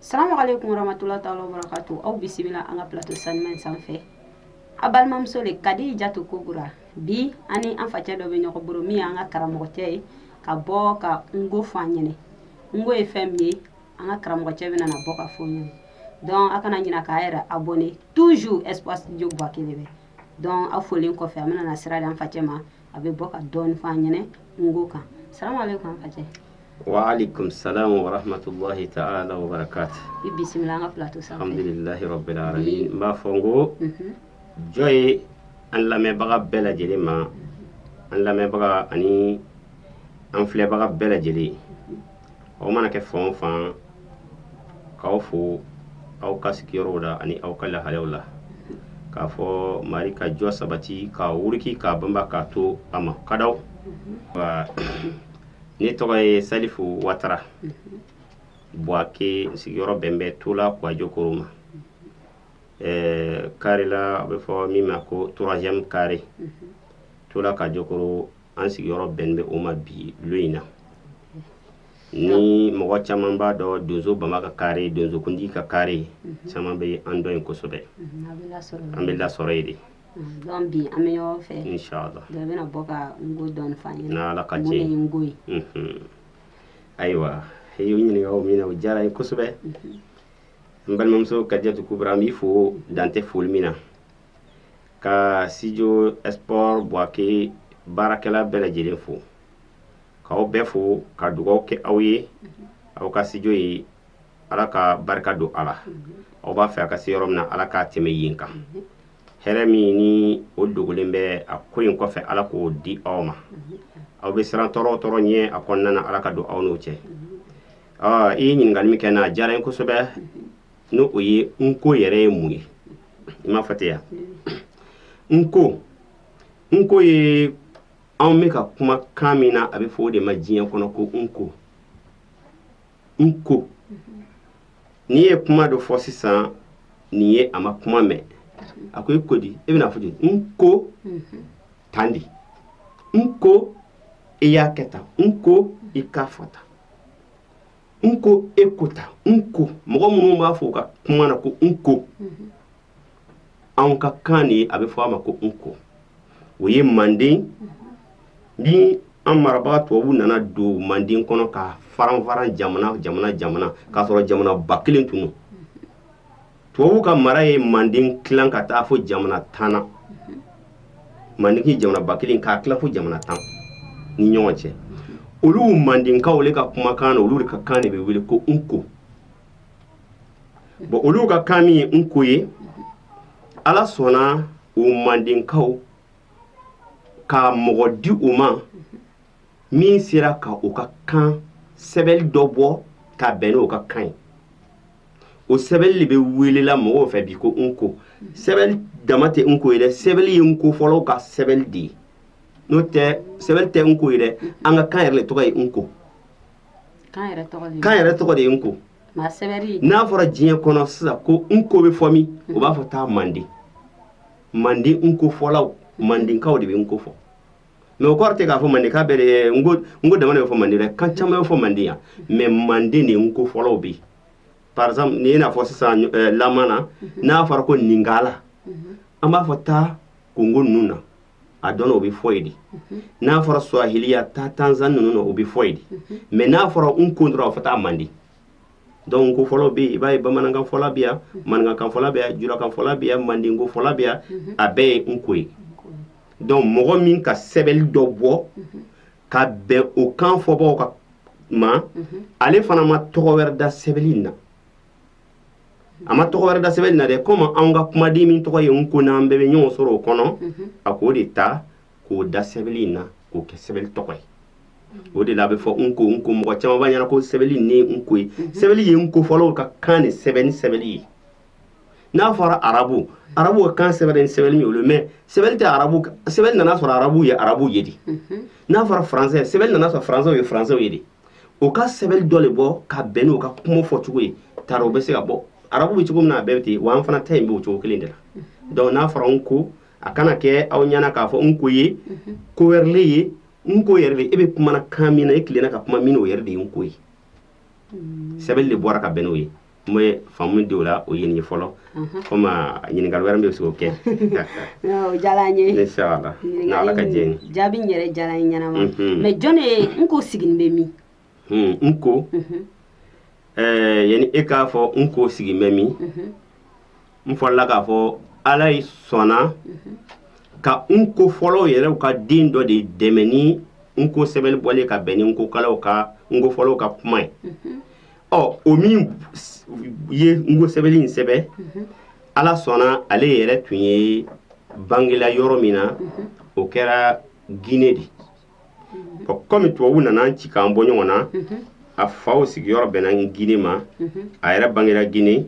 Assalamu alaikum warahmatullahi ta'ala wabarakatuh. Aw bisimila an ka plateau Saniman sanfɛ. A balimamuso le Kadijatu Kubura. Bi ani an facɛ dɔ bɛ ɲɔgɔn bolo min y'an ka karamɔgɔcɛ ye ka bɔ ka ngo fɔ an ɲɛnɛ. Ngo ye fɛn min ye an ka karamɔgɔcɛ bɛna na bɔ ka fɔ ɲɛnɛ. Donc a kana ɲina k'a yɛrɛ abonné toujours Espace Radio Buwake de bɛ. Donc a folen kɔfɛ a bɛna na sira di an facɛ ma a bɛ bɔ ka dɔɔni fɔ an ɲɛnɛ ngo kan. Assalamu alaikum an facɛ. Wa alaikum salam wa rahmatullahi ta'ala wa barakatuh. I bisimila an ka plateau sanfɛ. Alhamdulillahi rabbil alamin. M'a fɔ ngo jɔye an lamɛnbaga bɛɛ lajɛlen ma, an lamɛnbaga ani an filɛbaga bɛɛ lajɛlen. Aw mana kɛ fan o fan k'aw fo aw ka sigiyɔrɔw la ani aw ka lahalaw la. K'a fɔ Mali ka jɔ sabati ka wuriki ka banba ka to a ma kadaw. Ne tɔgɔ ye Salifu Watara. Buwake sigiyɔrɔ bɛn bɛ Tola Kuwajokoro ma. Carré la a bɛ fɔ min ma ko 3e carré. Tola Kuwajokoro an sigiyɔrɔ bɛn bɛ o ma bi lo in na. Ni mɔgɔ caman b'a dɔn Donso Bama ka carré, Donso Kuntigi ka carré caman bɛ an dɔn yen kosɛbɛ. An bɛ lasɔrɔ yen de. Donc bi an bɛ ɲɔgɔn fɛ. Inshallah. Donc bɛna bɔ ka ngo dɔɔni fɔ an ɲɛnɛ. N'Ala ka Mun jɛ. ye ngo ye? Ayiwa, i y'o ɲininka min na o diyara n ye kosɛbɛ. N balimamuso Kadijatu Kubura n b'i fo dan tɛ foli min na. Ka studio Sport Buwake baarakɛla bɛɛ lajɛlen fo. K'aw bɛɛ fo ka dugawu kɛ aw ye. Aw ka studio ye Ala ka barika don a la. Aw b'a fɛ a ka se yɔrɔ min na Ala k'a tɛmɛ yen kan. Hɛrɛ min ni o dogolen bɛ a ko in kɔfɛ Ala k'o di aw ma. Aw bɛ siran tɔɔrɔ ɲɛ a kɔnɔna na Ala ka don aw n'o cɛ. I ye ɲininkali min kɛ n na a diyara n ye kosɛbɛ. N'o ye nko yɛrɛ ye mun ye. I m'a fɔ ten ya. Nko ye anw bɛ ka kuma kan min na a bɛ fɔ o de ma diɲɛ kɔnɔ ko nko. N'i ye kuma dɔ fɔ sisan nin ye a ma kuma mɛn. A ko i ko di? E bɛna fɔ ten nko tan di. Nko i y'a kɛ tan. Nko i k'a fɔ tan. Nko e ko tan. Nko mɔgɔ minnu b'a fɔ u ka kuma na ko nko. Anw ka kan de a bɛ fɔ a ma ko nko. O ye Manden. Ni an marabaga tubabu nana don Manden kɔnɔ ka faran jamana k'a sɔrɔ jamana ba kelen tunu. Tubabu ka mara ye Manden tilan ka taa fɔ jamana 10 na. Manden ki jamana ba kelen k'a tilan fɔ jamana 10 ni ɲɔgɔn cɛ. Olu Mandenkaw le ka kumakan na olu de ka kan de bɛ wele ko nko. Bon olu ka kan min ye nko ye Ala sɔnna o Mandenkaw ka mɔgɔ di u ma min sera ka o ka kan sɛbɛli dɔ bɔ ka bɛn n'o ka kan ye. O sɛbɛli de bɛ welela mɔgɔw fɛ bi ko nko. Sɛbɛli dama tɛ nko ye dɛ. Sɛbɛli ye nko fɔlɔw ka sɛbɛli de ye. N'o tɛ sɛbɛli tɛ nko ye dɛ. An ka kan yɛrɛ de tɔgɔ ye nko. Kan yɛrɛ tɔgɔ de ye nko. N'a fɔra diɲɛ kɔnɔ sisan ko nko bɛ fɔ min o b'a fɔ taa Manden. Manden nko fɔlaw Mandenkaw de bɛ nko fɔ. Mais o kɔrɔ tɛ k'a fɔ Mandenka bɛɛ de nko dama de bɛ fɔ Manden dɛ. Kan caman bɛ fɔ Manden yan. Mais Manden de nko fɔlaw bɛ yen. Par exemple ni n'a fɔ sisan Lamana n'a fɔra ko Ningala an b'a fɔ taa Kongo ninnu na a dɔn o bɛ fɔ yen de. N'a fɔra Swahiliya taa Tanzanie ninnu na o bɛ fɔ yen de. Mais n'a fɔra nko dɔrɔn a fɔ taa Manden. Donc nko fɔlaw bɛ yen i b'a ye bamanankan fɔla bɛ yan maninkakan fɔla bɛ yan julakan fɔla bɛ yan mandenko fɔla bɛ yan a bɛɛ ye nko ye. Donc mɔgɔ min ka sɛbɛli dɔ bɔ ka bɛn o kan fɔbagaw ka ma ale fana ma tɔgɔ wɛrɛ da sɛbɛli in na. A ma tɔgɔ wɛrɛ da sɛbɛli na dɛ. Comme anw ka kumaden min tɔgɔ ye nko n'an bɛɛ bɛ ɲɔgɔn sɔrɔ o kɔnɔ a k'o de ta k'o da sɛbɛli in na k'o kɛ sɛbɛli tɔgɔ ye. O de la a bɛ fɔ nko mɔgɔ caman b'a ɲɛna ko sɛbɛli ne ye nko ye. Sɛbɛli ye nko fɔlɔw ka kan de sɛbɛn ni sɛbɛli ye. N'a fɔra arabu ka kan sɛbɛn ni sɛbɛli ye olu mais sɛbɛli tɛ arabu sɛbɛli nana sɔrɔ arabu ye de. N'a fɔra français sɛbɛli nana sɔrɔ français ye de. O ka sɛbɛli dɔ le bɔ ka bɛn n'o ka kuma fɔcogo ye tara o bɛ se ka bɔ. Arabu bɛ cogo min na a bɛɛ bɛ ten wa an fana ta in bɛ o cogo kelen de la. Donc n'a fɔra nko a kana kɛ aw ɲɛna k'a fɔ nko ye ko wɛrɛ le ye. Nko yɛrɛ de e bɛ kuma na kan min na e tilenna ka kuma min o yɛrɛ de ye nko ye. Sɛbɛli de bɔra ka bɛn n'o ye. Moi, famille de là, au yéni follow. Comme ɲininkali wɛrɛ bɛ se k'o kɛ. O diyara n ye. Inshallah. N'Ala ka jɛ ye. Jaabi in yɛrɛ diyara n ye ɲɛnama. Mais jɔn ye Nko sigini bɛ min? Nko. Yani e k'a fɔ Nko sigin bɛ min? N fɔlɔla k'a fɔ Ala ye sɔnna ka Nko fɔlɔw yɛrɛ ka den dɔ de dɛmɛ ni Nko sɛbɛnni bɔlen ka bɛn ni Nko kalaw ka Nko fɔlɔw ka kuma ye. O min ye Nko sɛbɛnni in sɛbɛn, Ala sɔnna ale yɛrɛ tun ye bangela yɔrɔ min na, o kɛra Guinée de. Comme tubabu nana ci k'an bɔ ɲɔgɔn na, a faw sigiyɔrɔ bɛnna Guinée ma, a yɛrɛ bangela Guinée,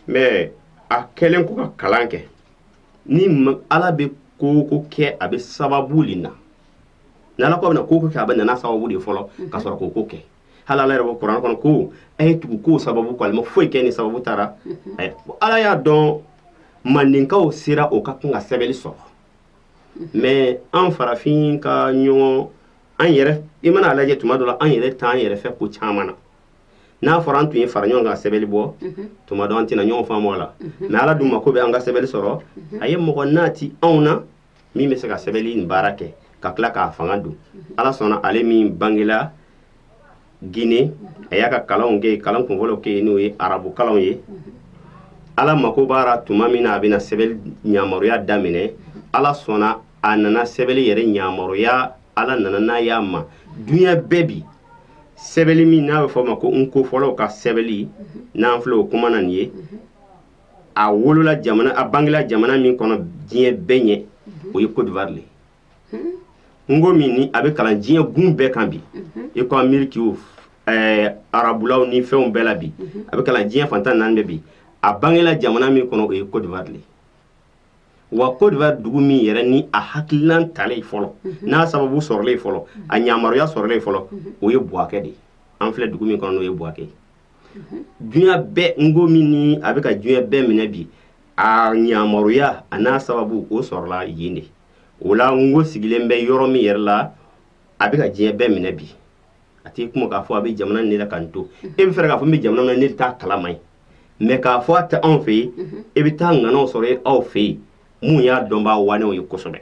mais a kɛlen ko ka kalan kɛ. Ni Ala bɛ ko ko kɛ a bɛ sababu de na. N'Ala ko a bɛna ko ko kɛ a bɛ nana sababu de fɔlɔ ka sɔrɔ k'o ko kɛ. Hali Ala yɛrɛ bɔ Kuranɛ kɔnɔ ko a ye tugu ko sababu kɔ, ale ma foyi kɛ ni sababu taara. Ala y'a dɔn Mandenkaw sera o ka kan ka sɛbɛnni sɔrɔ. Mais an farafin ka ɲɔgɔn an yɛrɛ I mana lajɛ tuma dɔ la an yɛrɛ t'an yɛrɛ fɛ ko caman na. N'a fɔra an tun ye fara ɲɔgɔn kan sɛbɛnni bɔ, tuma dɔ an tɛna ɲɔgɔn faamu a la. Mais Ala dun mako bɛ an ka sɛbɛnni sɔrɔ, a ye mɔgɔ nati anw na min bɛ se ka sɛbɛnni nin baara kɛ ka tila k'a fanga don. Ala sɔnna ale min bangela Guinée, a y'a ka kalanw kɛ, kalan kunfɔlɔw kɛ n'o ye arabu kalanw ye. Ala mako b'ara tuma min na a bɛna sɛbɛnni ɲamaruya daminɛ, Ala sɔnna a nana sɛbɛnni yɛrɛ ɲamaruya, Ala nana n'a y'a ma. Dunuya bɛɛ bi sɛbɛnni min n'a bɛ fɔ o ma ko Nko fɔlɔw ka sɛbɛnni, n'an filɛ o kuma na nin ye, a wolola jamana, a bangela jamana min kɔnɔ diɲɛ bɛɛ ɲɛ, o ye Côte d'Ivoire le. Nko min ni a bɛ kalan diɲɛ gun bɛɛ kan bi, i ko Amérique, arabulaw ni fɛnw bɛɛ la bi, a bɛ kalan diɲɛ fantan naani bɛɛ bi. A bangela jamana min kɔnɔ o ye Côte d'Ivoire le. Wa Côte d'Ivoire dugu min yɛrɛ ni a hakilan talen fɔlɔ, n'a sababu sɔrɔlen fɔlɔ, a ɲamaruya sɔrɔlen fɔlɔ, o ye Buakɛ de. An filɛ dugu min kɔnɔ n'o ye Buakɛ. Dunuya bɛɛ Nko min ni a bɛ ka dunuya bɛɛ minɛ bi, a ɲamaruya a n'a sababu o sɔrɔla yen de. O la Nko sigilen bɛ yɔrɔ min yɛrɛ la, a bɛ ka diɲɛ bɛɛ minɛ bi. A t'i kuma k'a fɔ a bɛ jamana ni la kan to. E bɛ fɛ k'a fɔ n bɛ jamana min na ne t'a kalama ye. Mais k'a fɔ a tɛ anw fɛ yen, e bɛ taa ŋanaw sɔrɔ aw fɛ yen, mun y'a dɔnbaa wanew ye kosɛbɛ.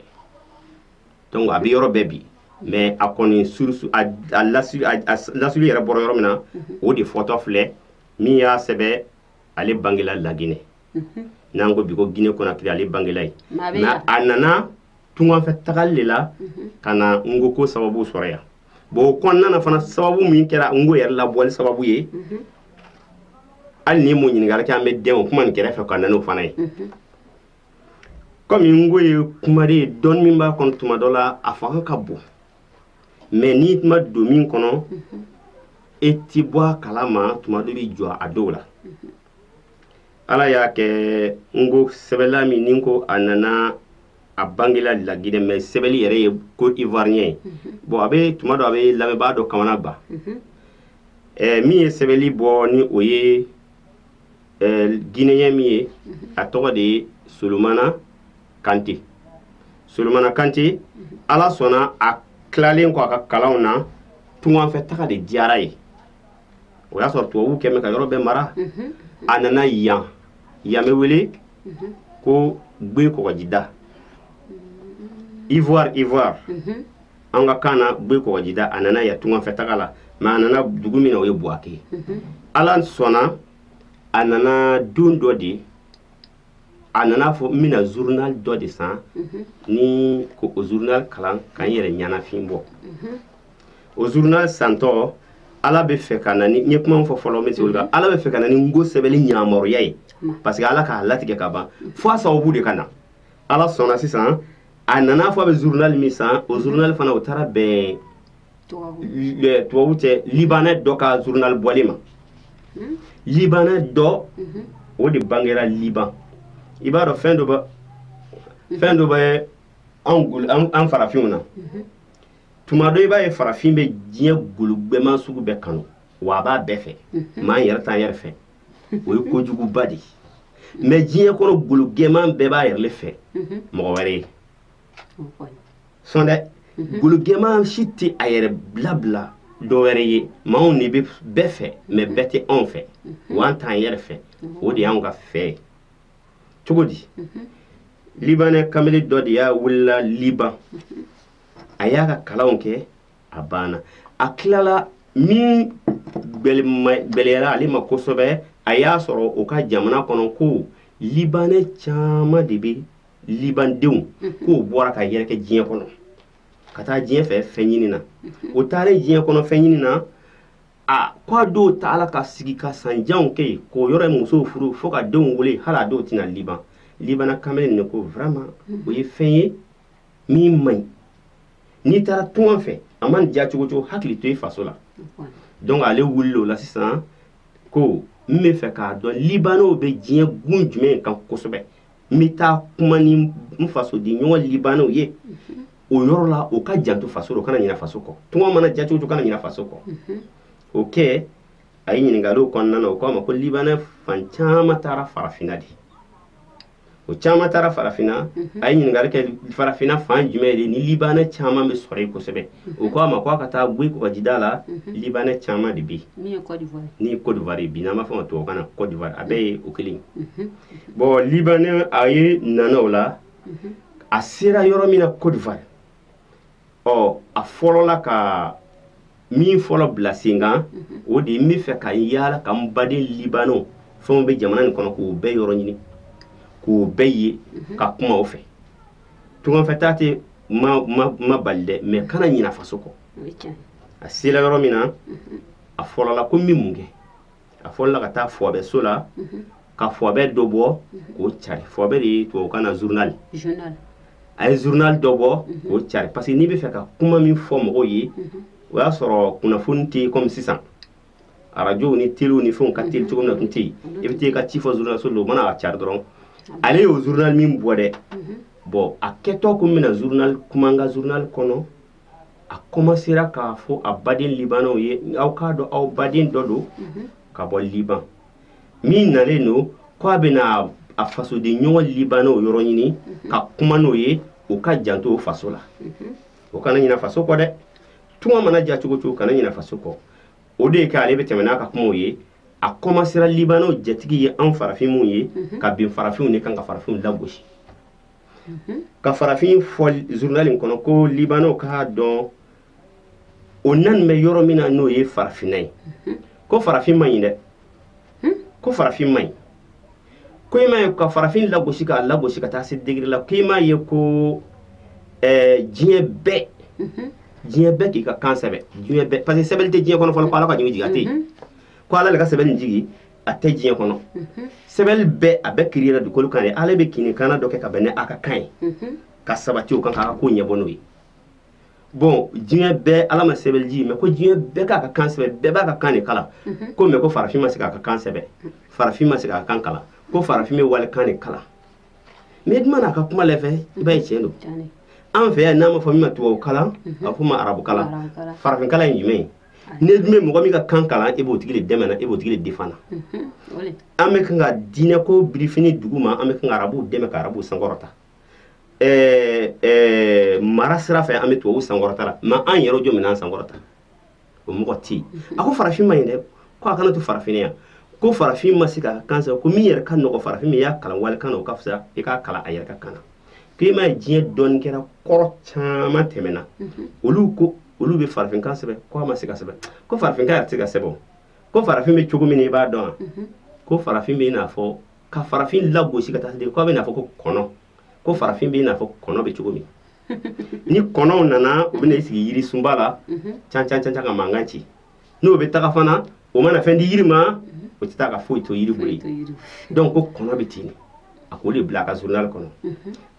Donc a bɛ yɔrɔ bɛɛ bi. Mais a kɔni a lasili yɛrɛ bɔra yɔrɔ min na, o de fɔtɔ filɛ, min y'a sɛbɛn ale bangela La Guinée. N'an ko bi ko Guinée Conakry ale bangela ye. Mais a nana tunganfɛ tagali de la ka na Nko ko sababu sɔrɔ yan. Bon o kɔnɔna na fana sababu min kɛra Nko yɛrɛ labɔli sababu ye, hali ni mo ɲininkali kɛ an bɛ den o kuma nin kɛrɛfɛ ka na n'o fana ye. Comme Nko ye kuma de ye dɔɔni min b'a kɔnɔ tuma dɔ la a fanga ka bon. Mais n'i ma don min kɔnɔ, e ti bɔ a kalama tuma dɔ b'i jɔ a dɔw la. Ala y'a kɛ Nko sɛbɛnla min ni ko a nana a bangela La Guinée, mais sɛbɛnni yɛrɛ ye Côte d'Ivoirien ye. Bon a bɛ tuma dɔ a bɛ lamɛnbaa dɔ kamana ba. Min ye sɛbɛnni bɔ ni o ye Guinéen min ye, a tɔgɔ de ye Solomana Kanté. Solomana Kanté, Ala sɔnna a tilalen kɔ a ka kalanw na, tunganfɛ taga de diyara ye. O y'a sɔrɔ tubabuw kɛmɛ ka yɔrɔ bɛɛ mara. A nana yan bɛ wele ko Gbe Kɔgɔjida. Ivoire. An ka kan na Gbe Kɔgɔjida, a nana yan tunganfɛ taga la, mais a nana dugu min na o ye Buakɛ. Ala sɔnna a nana don dɔ de, a nana fɔ n bɛna journal dɔ de san ni ko o journal kalan ka n yɛrɛ ɲanafin bɔ. O journal santɔ Ala bɛ fɛ ka na ni n ye kuma min fɔ fɔlɔ n bɛ segin o kan, Ala bɛ fɛ ka na ni Nko sɛbɛnni ɲamaruya ye parce que Ala k'a latigɛ ka ban fo a sababu de ka na. Ala sɔnna sisan a nana fɔ a bɛ journal min san, o journal fana o taara bɛn tubabu cɛ Libanɛ dɔ ka journal bɔli ma. Libanɛ dɔ o de bangera Liban. I b'a dɔn fɛn dɔ bɛ an farafinw na. Tuma dɔ i b'a ye farafin bɛ diɲɛ gologɛman sugu bɛɛ kanu wa a b'a bɛɛ fɛ. Maa yɛrɛ t'an yɛrɛ fɛ. O ye kojuguba de. Mais diɲɛ kɔnɔ gologɛman bɛɛ b'a yɛrɛ fɛ mɔgɔ wɛrɛ ye. Sɔn dɛ gologɛman si tɛ a yɛrɛ bila dɔ wɛrɛ ye maaw ni bɛ bɛɛ fɛ mais bɛɛ tɛ anw fɛ wa an t'an yɛrɛ fɛ o de y'anw ka fɛ ye cogo di libanɛ kamalen dɔ de y'a wulila liban a y'a ka kalanw kɛ a banna a tilala min gbɛlɛyara ale ma kosɛbɛ a y'a sɔrɔ o ka jamana kɔnɔ ko libanɛ caman de bɛ libandenw k'o bɔra ka yɛrɛkɛ diɲɛ kɔnɔ ka taa diɲɛ fɛ fɛn ɲini na o taalen diɲɛ kɔnɔ fɛn ɲini na a k'a dɔw taala ka sigi ka sanjanw kɛ yen k'o yɔrɔ musow furu fo ka denw wele hali a dɔw tɛna liban libanɛ kamalen ne ko vraiment o ye fɛn ye min man ɲi n'i taara tunga fɛ a man diya cogo cogo hakili to i faso la donc ale wulila o la sisan ko n bɛ fɛ k'a dɔn libanɛw bɛ diɲɛ gun jumɛn kan kosɛbɛ n bɛ taa kuma ni n fasoden ɲɔgɔn libanɛw ye o yɔrɔ la o ka janto faso la o kana ɲinɛ faso kɔ tunga mana diya cogo cogo kana ɲinɛ faso kɔ o kɛ a ye ɲininkaliw kɔnɔna na o k'a ma ko libanɛ fan caman taara farafinna de o caman taara farafinna a ye ɲininkali kɛ farafinna fan jumɛn de ni libanɛ caman bɛ sɔrɔ yen kosɛbɛ o k'a ma k'a ka taa bɔ i kɔgɔjida la libanɛ caman de bɛ yen ni ye Côte d'Ivoire ye bi n'an b'a fɔ o ma tubabukan na Côte d'Ivoire a bɛɛ ye o kelen bon libanɛ a ye nana o la a sera yɔrɔ min na Côte d'Ivoire a fɔlɔla ka min fɔlɔ bila sen kan o de ye n bɛ fɛ ka yaala ka n baden libanɛw fɛnw bɛ jamana nin kɔnɔ k'o bɛɛ yɔrɔ ɲini k'o bɛɛ ye ka kuma o fɛ tunganfɛtaa tɛ ma bali dɛ mais kana ɲinɛ faso kɔ a sera yɔrɔ min na a fɔlɔla ko n bɛ mun kɛ a fɔlɔla ka taa fɔbɛso la ka fɔbɛ dɔ bɔ k'o cari fɔbɛ de ye tubabukan na journal a ye journal dɔ bɔ k'o cari parce que n'i bɛ fɛ ka kuma min fɔ mɔgɔw ye o y'a sɔrɔ kunnafoni tɛ yen comme sisan arajow ni telew ni fɛnw ka teli cogo min na tun tɛ yen i bɛ taa i ka ci fɔ journal so la o mana a cari dɔrɔn ale y'o journal min bɔ dɛ bon a kɛtɔ ko n bɛna journal kuma n ka journal kɔnɔ a commencera k'a fɔ a baden libanɛw ye aw k'a dɔn aw baden dɔ don ka bɔ liban min nalen don k'a bɛna a fasoden ɲɔgɔn libanɛw yɔrɔ ɲini ka kuma n'o ye o ka janto o faso la o kana ɲinɛ faso kɔ dɛ tunga mana diya cogo cogo kana ɲinɛ faso kɔ o de ye kɛ ale bɛ tɛmɛ n'a ka kumaw ye a commencera libanɛw jatigi ye an farafinw ye ka bin farafinw de kan ka farafinw lagosi ka farafin fɔ journal in kɔnɔ ko libanɛw k'a dɔn o nan bɛ yɔrɔ min na n'o ye farafinna ye ko farafin man ɲi dɛ ko farafin man ɲi ko i m'a ye ka farafin lagosi k'a lagosi ka taa se degré la ko i m'a ye ko diɲɛ bɛɛ k'i ka kan sɛbɛ diɲɛ bɛɛ parce que sɛbɛnni tɛ diɲɛ kɔnɔ fɔlɔ ko ala ka jigin jigin a tɛ yen ko ala de ka sɛbɛnni jigi a tɛ diɲɛ kɔnɔ sɛbɛnni bɛɛ a bɛɛ kirira dugukolo kan de ala bɛ kinnikana dɔ kɛ ka bɛn ni a ka kan ye ka sabati o kan k'a ka ko ɲɛbɔ n'o ye bon diɲɛ bɛɛ ala ma sɛbɛnni jigi mais ko diɲɛ bɛɛ k'a ka kan sɛbɛ bɛɛ b'a ka kan de kalan ko mais ko farafin ma se k'a ka kan sɛbɛ farafin ma se k'a ka kan kalan ko farafin bɛ wale kan de kalan mais duma n'a ka kuma lɛfɛ i b'a ye tiɲɛ don an fɛ yan n'a ma fɔ min ma tubabu kalan a fɔ ma arabu kalan farafin kalan ye jumɛn ye ne dun bɛ mɔgɔ min ka kan kalan e b'o tigi de dɛmɛ na e b'o tigi de défend an bɛ kan ka diinɛ ko birifini dugu ma an bɛ kan ka arabuw dɛmɛ ka arabuw sankɔrɔta mara sira fɛ an bɛ tubabu sankɔrɔta la mais an yɛrɛ jɔ min an sankɔrɔta o mɔgɔ tɛ yen a ko farafin ma ɲi dɛ ko a kana to farafin yan ko farafin ma se ka kan sɛbɛn ko min yɛrɛ ka nɔgɔ farafin min y'a kalan wale kan na o ka fisa i k'a kalan a yɛrɛ ka kan na ko i m'a ye diɲɛ dɔɔni kɛra kɔrɔ caman tɛmɛna olu bɛ farafin kan sɛbɛn ko a ma se ka sɛbɛn ko farafin kan yɛrɛ tɛ se ka sɛbɛn ko farafin bɛ cogo min na i b'a dɔn wa ko farafin bɛ i n'a fɔ ka farafin lagosi ka taa se ko a bɛ i n'a fɔ ko kɔnɔ ko farafin bɛ i n'a fɔ kɔnɔ bɛ cogo min ni kɔnɔw nana u bɛna i sigi yirisunba la can ka mankan ci n'o bɛ taga fana o mana fɛn di yiri ma o tɛ taa ka foyi to yiri bolo ye donc ko kɔnɔ bɛ ten a k'o de bila a ka journal kɔnɔ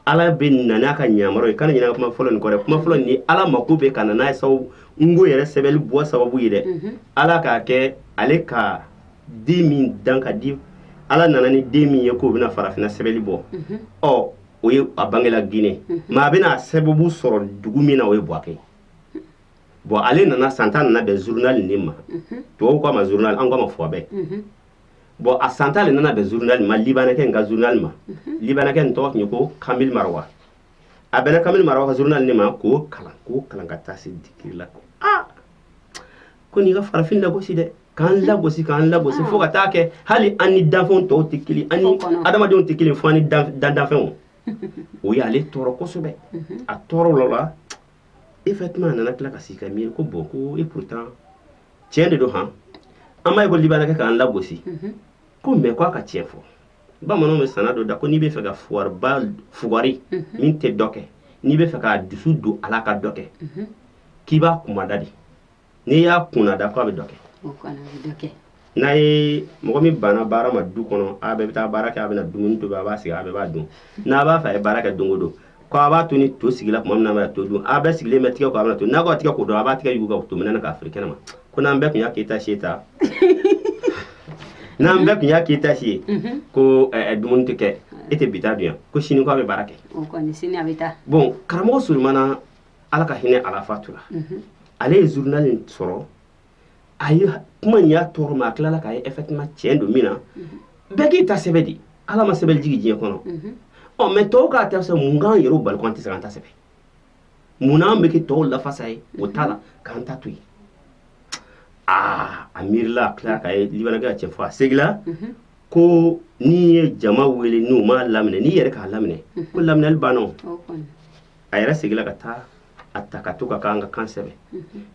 ala bɛ na n'a ka ɲamayɔrɔ ye kana ɲinɛ kuma fɔlɔ nin kɔ dɛ kuma fɔlɔ ni ala mako bɛ ka na n'a ye sababu ngo yɛrɛ sɛbɛnni bɔ sababu ye dɛ ala k'a kɛ ale ka den min dan ka di ala nana ni den min ye k'o bɛna farafinna sɛbɛnni bɔ o ye a bangela Guinée mais a bɛna sababu sɔrɔ dugu min na o ye Buaké bon ale nana santa nana bɛn journal nin ma tubabu k'a ma journal an k'a ma fɔbɛ bon a santa le nana bɛn journal ma libanɛkɛ in ka journal ma libanɛkɛ in tɔgɔ tun ye ko Kamil Marwa a bɛnna Kamil Marwa ka journal nin ma k'o kalan ka taa se dikiri la ko n'i ka farafin lagosi dɛ k'an lagosi fo ka taa kɛ hali an ni danfɛnw tɔw tɛ kelen an ni adamadenw tɛ kelen fo an ni danfɛnw o y'ale tɔɔrɔ kosɛbɛ a tɔɔrɔ la effectivement a nana tila ka sigi ka miiri ko bon ko et pourtant tiɲɛ de don han an b'a ye ko Libanɛ kɛ k'an lagosi ko mais ko a ka tiɲɛ fɔ bamananw bɛ sana dɔ da ko n'i bɛ fɛ ka fugari min tɛ dɔ kɛ n'i bɛ fɛ k'a dusu don ala ka dɔ kɛ k'i b'a kumada de n'i y'a kunnada ko a bɛ dɔ kɛ n'a ye mɔgɔ min banna baara ma du kɔnɔ a bɛɛ bɛ taa baara kɛ a bɛna dumuni tobi a b'a sigi a bɛɛ b'a dun n'a b'a fɛ a ye baara kɛ don o don ko a b'a to ni to sigila tuma min na a bɛ to dun a bɛɛ sigilen bɛ tigɛ ko a bɛna to n'a ko a tigɛ ko dɔn a b'a tigɛ yugu ka to minɛ ka firi kɛnɛma ko n'an bɛɛ tun y'a k'ita si ta n'an bɛɛ tun y'a k'ita si ye ko dumuni tɛ kɛ e tɛ bi taa dun yan ko sini ko a bɛ baara kɛ bon karamɔgɔ Sulemana ala ka hinɛ ala fatu la ale ye journal in sɔrɔ a ye kuma in y'a tɔɔrɔ ma a tilala k'a ye effectivement tiɲɛ don min na bɛɛ k'i ta sɛbɛ di ala ma sɛbɛli jigi diɲɛ kɔnɔ mais tɔw k'a ta sɛ mun k'an yɛrɛ bali ko an tɛ se k'an ta sɛbɛ mun n'an bɛ kɛ tɔw lafasa ye o t'a la k'an ta to yen a miirila a tilala k'a ye Libanɛkɛ ka cɛ fɔ a segila ko n'i ye jama wele n'u m'a laminɛ n'i yɛrɛ k'a laminɛ ko laminɛli banna o a yɛrɛ segila ka taa a ta ka to ka k'an ka kan sɛbɛ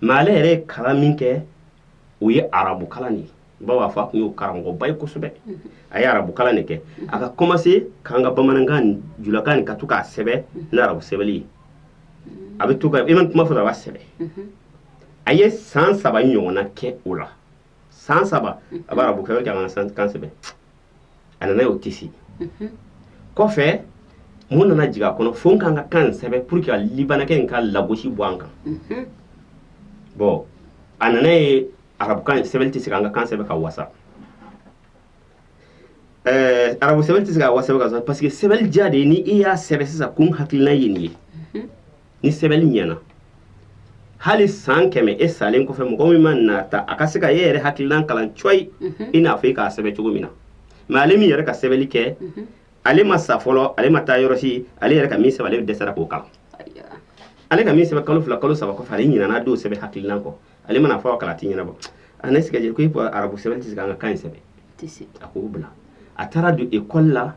mais ale yɛrɛ ye kalan min kɛ o ye arabu kalan de ye bawo a fɔ a tun y'o karamɔgɔba ye kosɛbɛ a ye arabu kalan de kɛ a ka commencer k'an ka bamanankan julakan nin ka to k'a sɛbɛ ni arabu sɛbɛli ye a bɛ to ka i ma kuma fɔ a b'a sɛbɛ a ye san 3 ɲɔgɔnna kɛ o la san 3 a bɛ arabu kɛ k'an ka kan sɛbɛ a nana y'o tisi kɔfɛ mun nana jigin a kɔnɔ fo n k'an ka kan sɛbɛ pour que Libanɛkɛ in ka lagosi bɔ an kan bon a nana ye arabukan sɛbɛli tɛ se k'an ka kan sɛbɛ ka wasa arabu sɛbɛli tɛ se ka wasa ka parce que sɛbɛli diya de ye ni i y'a sɛbɛ sisan ko n hakilina ye nin ye ni sɛbɛli ɲɛna hali san 100 e salen kɔfɛ mɔgɔ min ma nata a ka se ka e yɛrɛ hakilina kalan coyi i n'a fɔ i k'a sɛbɛ cogo min na mais ale min yɛrɛ ka sɛbɛli kɛ ale ma sa fɔlɔ ale ma taa yɔrɔ si ale yɛrɛ ka min sɛbɛ ale dɛsɛra k'o kalan ale ka min sɛbɛ kalo 2 kalo 3 kɔfɛ ale ɲinana don sɛbɛ hakilina kɔ ale mana fɔ kala ti ɲɛnabɔ a ne sika je ko i bɔ arabu sɛbɛli tɛ se k'an ka kan sɛbɛ a ko bila a taara don école la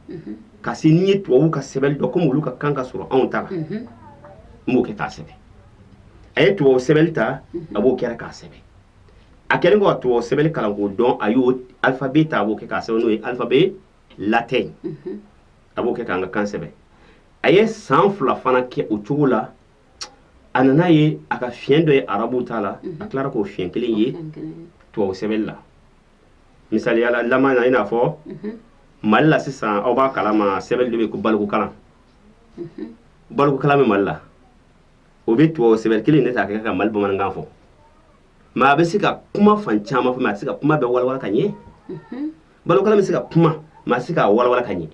ka se ni ye tubabu ka sɛbɛli dɔ comme olu ka kan ka sɔrɔ anw ta la n b'o kɛ k'a sɛbɛ a ye tubabu sɛbɛli ta a b'o kɛra k'a sɛbɛ a kɛlen ko ka tubabu sɛbɛli kalan k'o dɔn a y'o alphabet ta a b'o kɛ k'a sɛbɛn n'o ye alphabet latin a b'o kɛ k'an ka kan sɛbɛ a ye san 2 fana kɛ o cogo la a nana ye a ka fiɲɛ dɔ ye arabu ta la a tilara k'o fiɲɛ kelen ye tubabu sɛbɛli la misaliya la laman na i n'a fɔ Mali la sisan aw b'a kalama sɛbɛli dɔ bɛ yen ko balikukalan balikukalan bɛ Mali la o bɛ tubabu sɛbɛli kelen de ta kɛ ka Mali bamanankan fɔ mais a bɛ se ka kuma fan caman fɔ mais a tɛ se ka kuma bɛɛ walawala ka ɲɛ balikukalan bɛ se ka kuma mais a tɛ se ka walawala ka ɲɛ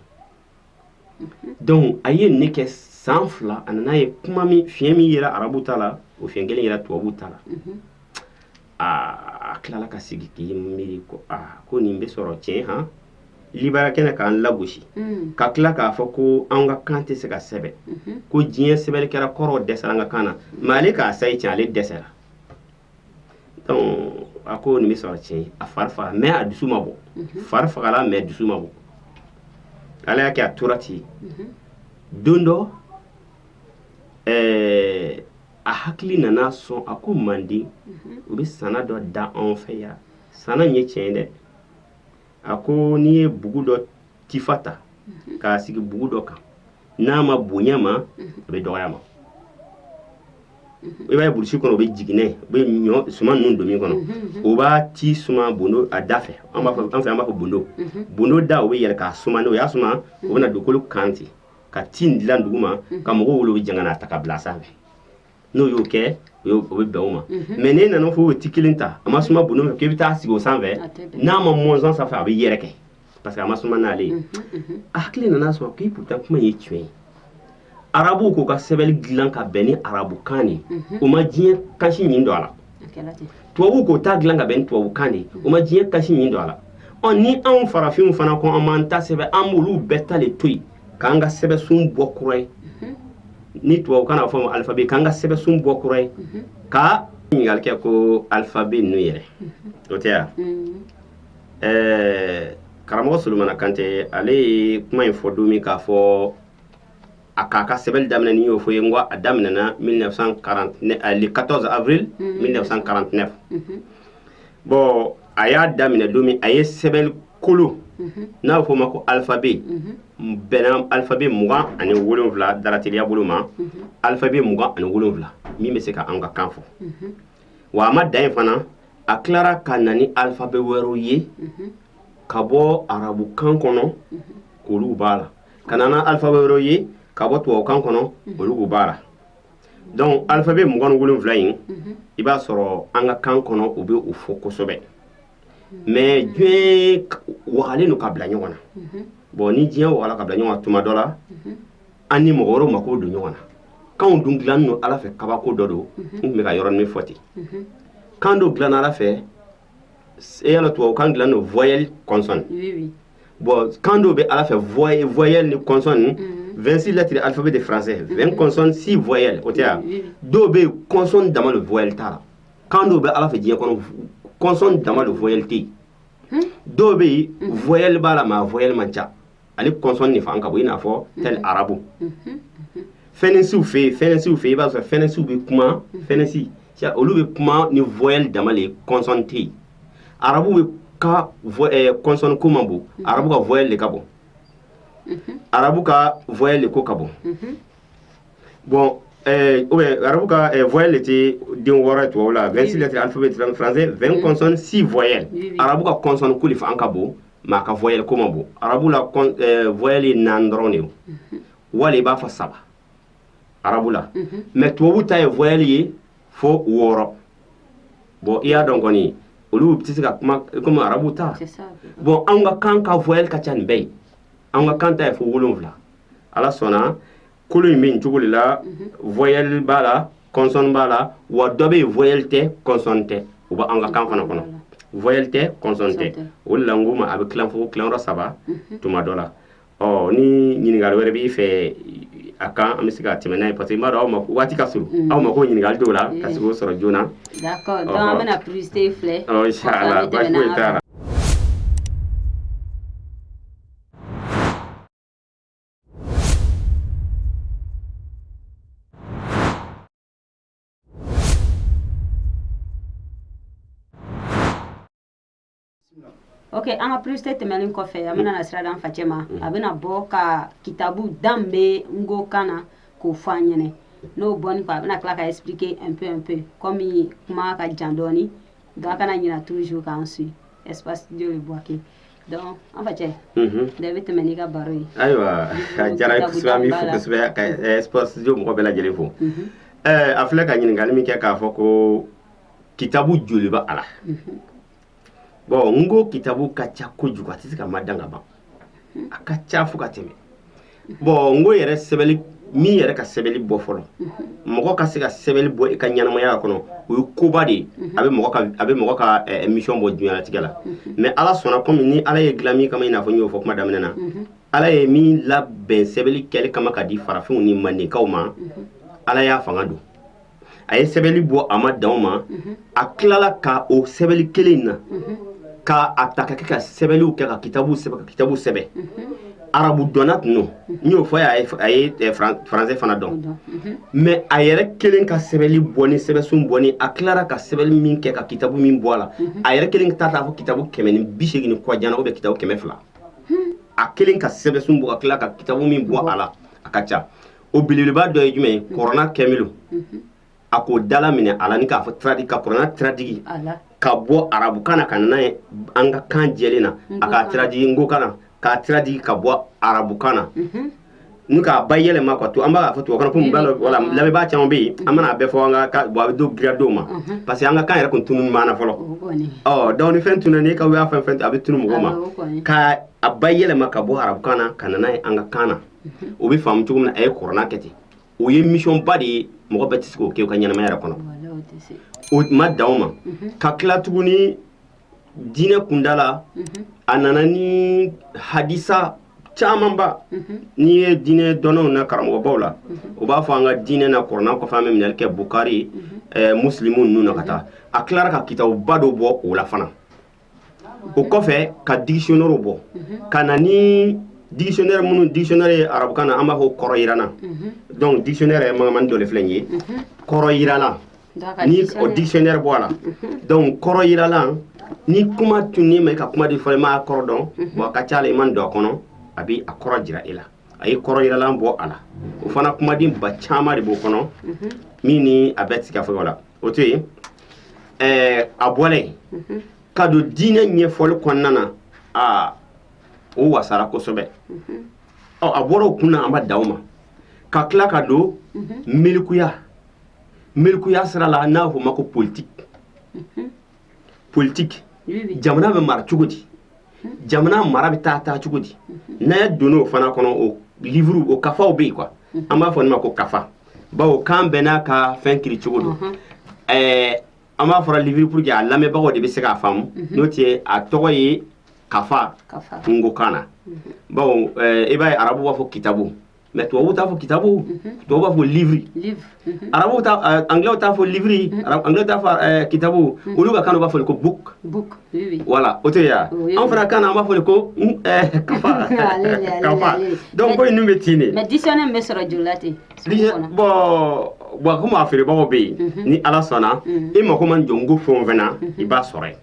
donc a ye ne kɛ san 2 a nana ye kuma min fiɲɛ min yera arabu ta la o fiɲɛ kelen yera tubabu ta la a tilala ka sigi k'i miiri ko ko nin bɛ sɔrɔ tiɲɛ han Libanɛkɛ k'an lagosi ka tila k'a fɔ ko an ka kan tɛ se ka sɛbɛ ko diɲɛ sɛbɛlikɛla kɔrɔw dɛsɛra an ka kan na mais ale k'a sayi tiɲɛ ale dɛsɛra donc a ko nin bɛ sɔrɔ tiɲɛ a fari faga mais a dusu ma bɔ fari fagala mais dusu ma bɔ ala y'a kɛ a tora ten don dɔ a hakili nana sɔn a ko manden u bɛ sana dɔ da anw fɛ yan sana in ye tiɲɛ dɛ a ko n'i ye bugu dɔ tifa ta k'a sigi bugu dɔ kan n'a ma bonya ma a bɛ dɔgɔya ma i b'a ye burusi kɔnɔ o bɛ jiginɛ u bɛ ɲɔ suman ninnu don min kɔnɔ o b'a ci suma bondo a da fɛ an fɛ an b'a fɔ bondo da o bɛ yɛlɛ k'a suma n'o y'a suma o bɛ na dugukolo kan ten ka ti in dilan dugu ma ka mɔgɔw wolo u bɛ janga n'a ta ka bila sanfɛ n'o y'o kɛ o bɛ bɛn o ma mais n'e nana fɔ o ti kelen ta a ma suma bondo fɛ k'i bɛ taa sigi o sanfɛ n'a ma mɔnzɔn sanfɛ a bɛ yɛrɛ kɛ parce que a ma suma n'ale ye a hakili nana sɔn k'i pourtant kuma ye tiɲɛ ye arabu ko ka sɛbɛli dilan ka bɛn ni arabu kan de o ma diɲɛ kasi ɲin don a la tubabu ko ta dilan ka bɛn ni tubabu kan de o ma diɲɛ kasi ɲin don a la ni anw farafinw fana ko an b'an ta sɛbɛ an b'olu bɛɛ ta de to yen k'an ka sɛbɛsun bɔ kura ye ni tubabu kan na fɔ alphabet k'an ka sɛbɛsun bɔ kura ye ka ɲininkali kɛ ko alphabet ninnu yɛrɛ o tɛ ya karamɔgɔ Solomana Kante ale ye kuma in fɔ don min k'a fɔ a k'a ka sɛbɛnni daminɛ ni y'o fɔ ye n ko a daminɛna 1949 le 14 avril 1949 bon a y'a daminɛ don min a ye sɛbɛnni kolo n'a bɛ fɔ o ma ko alphabet bɛnna alphabet 27 darateliya bolo ma alphabet 27 min bɛ se ka an ka kan fɔ wa a ma dan yen fana a tilara ka na ni alphabet wɛrɛw ye ka bɔ arabukan kɔnɔ k'olu b'a la ka na alphabet wɛrɛw ye ka bɔ tubabukan kɔnɔ olu b'a la donc alphabet 27 in i b'a sɔrɔ an ka kan kɔnɔ u bɛ o fɔ kosɛbɛ mais diɲɛ wagalen don ka bila ɲɔgɔn na bon ni diɲɛ wagala ka bila ɲɔgɔn na tuma dɔ la an ni mɔgɔ wɛrɛw mako don ɲɔgɔn na kanw dun dilannen don ala fɛ kabako dɔ don n tun bɛ ka yɔrɔnin min fɔ ten kan dɔ dilanna ala fɛ e y'a dɔn tubabukan dilannen don voyelle consonne bon kan dɔw bɛ ala fɛ voyelle ni consonne 26 lettres alphabet de français 20 consonnes 6 voyelles o tɛ ya dɔw bɛ yen consonne dama de voyelle t'a la kan dɔw bɛ ala fɛ diɲɛ kɔnɔ consonne dama de voyelle tɛ yen dɔw bɛ yen voyelle b'a la mais voyelle man ca ale consonne de fanga ka bon i n'a fɔ tel arabu fɛnɛsiw fɛ i b'a sɔrɔ fɛnɛsiw bɛ kuma fɛnɛsi olu bɛ kuma ni voyelle dama le consonne tɛ yen arabu bɛ ka consonne ko man bon arabu ka voyelle de ka bon arabu ka voyelle de ko ka bon bon arabu ka voyelle tɛ den wɔɔrɔ ye tubabu la 26 lettres alphabet français 20 consonnes 6 voyelles arabu ka consonne ko de fanga ka bon mais a ka voyelle ko man bon arabu la voyelle ye 4 dɔrɔn de ye wali i b'a fɔ 7 arabu la mais tubabu ta ye voyelle ye fo 6 bon i y'a dɔn kɔni olu tɛ se ka kuma comme arabu ta bon an ka kan ka voyelle ka ca nin bɛɛ ye an ka kan ta ye fo 7 ala sɔnna kolo in bɛ nin cogo de la voyelle b'a la consonne b'a la wa dɔ bɛ yen voyelle tɛ consonne tɛ o bɛ an ka kan fana kɔnɔ voyelle tɛ consonne tɛ o de la n ko ma a bɛ tilan fo tilanyɔrɔ 3 tuma dɔ la ni ɲininkali wɛrɛ b'i fɛ a kan an bɛ se ka tɛmɛ n'a ye parce que n b'a dɔn aw ma waati ka surun aw ma ko ɲininkali dɔw la ka se k'o sɔrɔ joona. D'accord donc an bɛna publicité filɛ. Inchallah baasi foyi t'a la. Ok, an ka publicité tɛmɛnen kɔfɛ an bɛna na sira d'an facɛ ma a bɛna bɔ ka kitabu dan bɛ ngo kan na k'o fɔ an ɲɛna n'o bɔni kɔ a bɛna tila ka expliquer un peu comme kuma ka jan dɔɔni donc a kana ɲina toujours k'an suit espace studio le Buwake donc an facɛ da bɛ tɛmɛ n'i ka baro ye. Ayiwa a diyara n ye kosɛbɛ an b'i fo kosɛbɛ ka espace studio mɔgɔ bɛɛ lajɛlen fo a filɛ ka ɲininkali min kɛ k'a fɔ ko kitabu joli bɛ a la. Bon ngo kitabu ka ca kojugu a tɛ se ka madan ka ban a ka ca fo ka tɛmɛ bon ngo yɛrɛ sɛbɛnni min yɛrɛ ka sɛbɛnni bɔ fɔlɔ mɔgɔ ka se ka sɛbɛnni bɔ i ka ɲɛnamaya kɔnɔ o ye koba de ye a bɛ mɔgɔ ka émission bɔ diɲɛlatigɛ la mais ala sɔnna comme ni ala ye dilan min kama i n'a fɔ n y'o fɔ kuma daminɛ na ala ye min labɛn sɛbɛnni kɛli kama ka di farafinw ni mandenkaw ma ala y'a fanga don a ye sɛbɛnni bɔ a ma dan o ma a tilala ka o sɛbɛnni kelen na ka a ta ka kɛ ka sɛbɛnniw kɛ ka kitabu sɛbɛn arabu dɔnna tun don n y'o fɔ a ye français fana dɔn mais a yɛrɛ kelen ka sɛbɛnni bɔni sɛbɛnsun bɔni a tilara ka sɛbɛnni min kɛ ka kitabu min bɔ a la a yɛrɛ kelen ta fɔ kitabu 180 kɔ janna ou bien kitabu 200 a kelen ka sɛbɛnsun bɔ ka tila ka kitabu min bɔ a la a ka ca o belebeleba dɔ ye jumɛn ye kɔrɔna kɛmilo a k'o dala minɛ a la ni k'a fɔ tradi ka kɔrɔna tiradigi ka bɔ arabukan na ka na n'a ye an ka kan jɛlen na a k'a tiradigi ngo kan na k'a tiradigi ka bɔ arabukan na ni k'a ba yɛlɛma quoi to an b'a fɔ tubabukan na komi wala lamɛnbaa caman bɛ yen an mana a bɛɛ fɔ an ka bon a bɛ dɔ gira dɔw ma parce que an ka kan yɛrɛ tun tunun ɲuman na fɔlɔ donc ni fɛn tununa ni ka y'a fɛn a bɛ tunun mɔgɔw ma ka a ba yɛlɛma ka bɔ arabukan na ka na n'a ye an ka kan na o bɛ faamu cogo min na a ye kɔrɔna kɛ ten o ye mission ba de ye mɔgɔ bɛɛ tɛ se k'o kɛ u ka ɲɛnamaya yɛrɛ kɔnɔ o ma dan o ma ka tila tuguni diinɛ kunda la a nana ni hadisa caman ba n'i ye diinɛ dɔnnaw na karamɔgɔbaw la o b'a fɔ an ka diinɛ na kɔrɔna kɔfɛ an bɛ minɛli kɛ Bukari muslimu ninnu na ka taa a tilara ka kitabuba dɔ bɔ o la fana o kɔfɛ ka dictionnaire bɔ ka na ni dictionnaire minnu dictionnaire ye arabukan na an b'a fɔ kɔrɔ yirana donc dictionnaire magamani dɔ le filɛ nin ye kɔrɔ yirala ni o dictionnaire bɔ a la donc kɔrɔ yirala ni kuma tunni ma ka kuma di fɔ ma kɔrɔ dɔn bon a ka ca la i man don a kɔnɔ a bi a kɔrɔ jira i la a ye kɔrɔ yiralan bɔ a la o fana kumaden ba caman de b'o kɔnɔ min ni a bɛɛ ti ka fɔ o la o to yen a bɔlen ka don diinɛ ɲɛfɔli kɔnɔna na o wasara kosɛbɛ a bɔra o kunna an b'a da o ma ka tila ka don milikuya sira la n'a fɔ o ma ko politique jamana bɛ mara cogo di jamana mara bɛ taa cogo di n'a ye donna o fana kɔnɔ o livre o kafaw bɛ yen quoi an b'a fɔ nin ma ko kafa bawo kan bɛɛ n'a ka fɛn kiri cogo don an b'a fɔra livre pour que a lamɛnbagaw de bɛ se k'a faamu n'o tɛ a tɔgɔ ye kafa ngokan na bawo i b'a ye arabu b'a fɔ kitabu mais tubabu t'a fɔ kitabu tubabu b'a fɔ livre arabu anglais t'a fɔ livre anglais t'a fɔ kitabu olu ka kan b'a fɔ ko book voilà o tɛ ya an fana kan na an b'a fɔ ko kafa donc ko ninnu bɛ ten de mais dictionnaire bɛ sɔrɔ joli la ten bon comme a feerebagaw bɛ yen ni ala sɔnna i mako man jɔ n ko fɛn o fɛn na i b'a sɔrɔ yen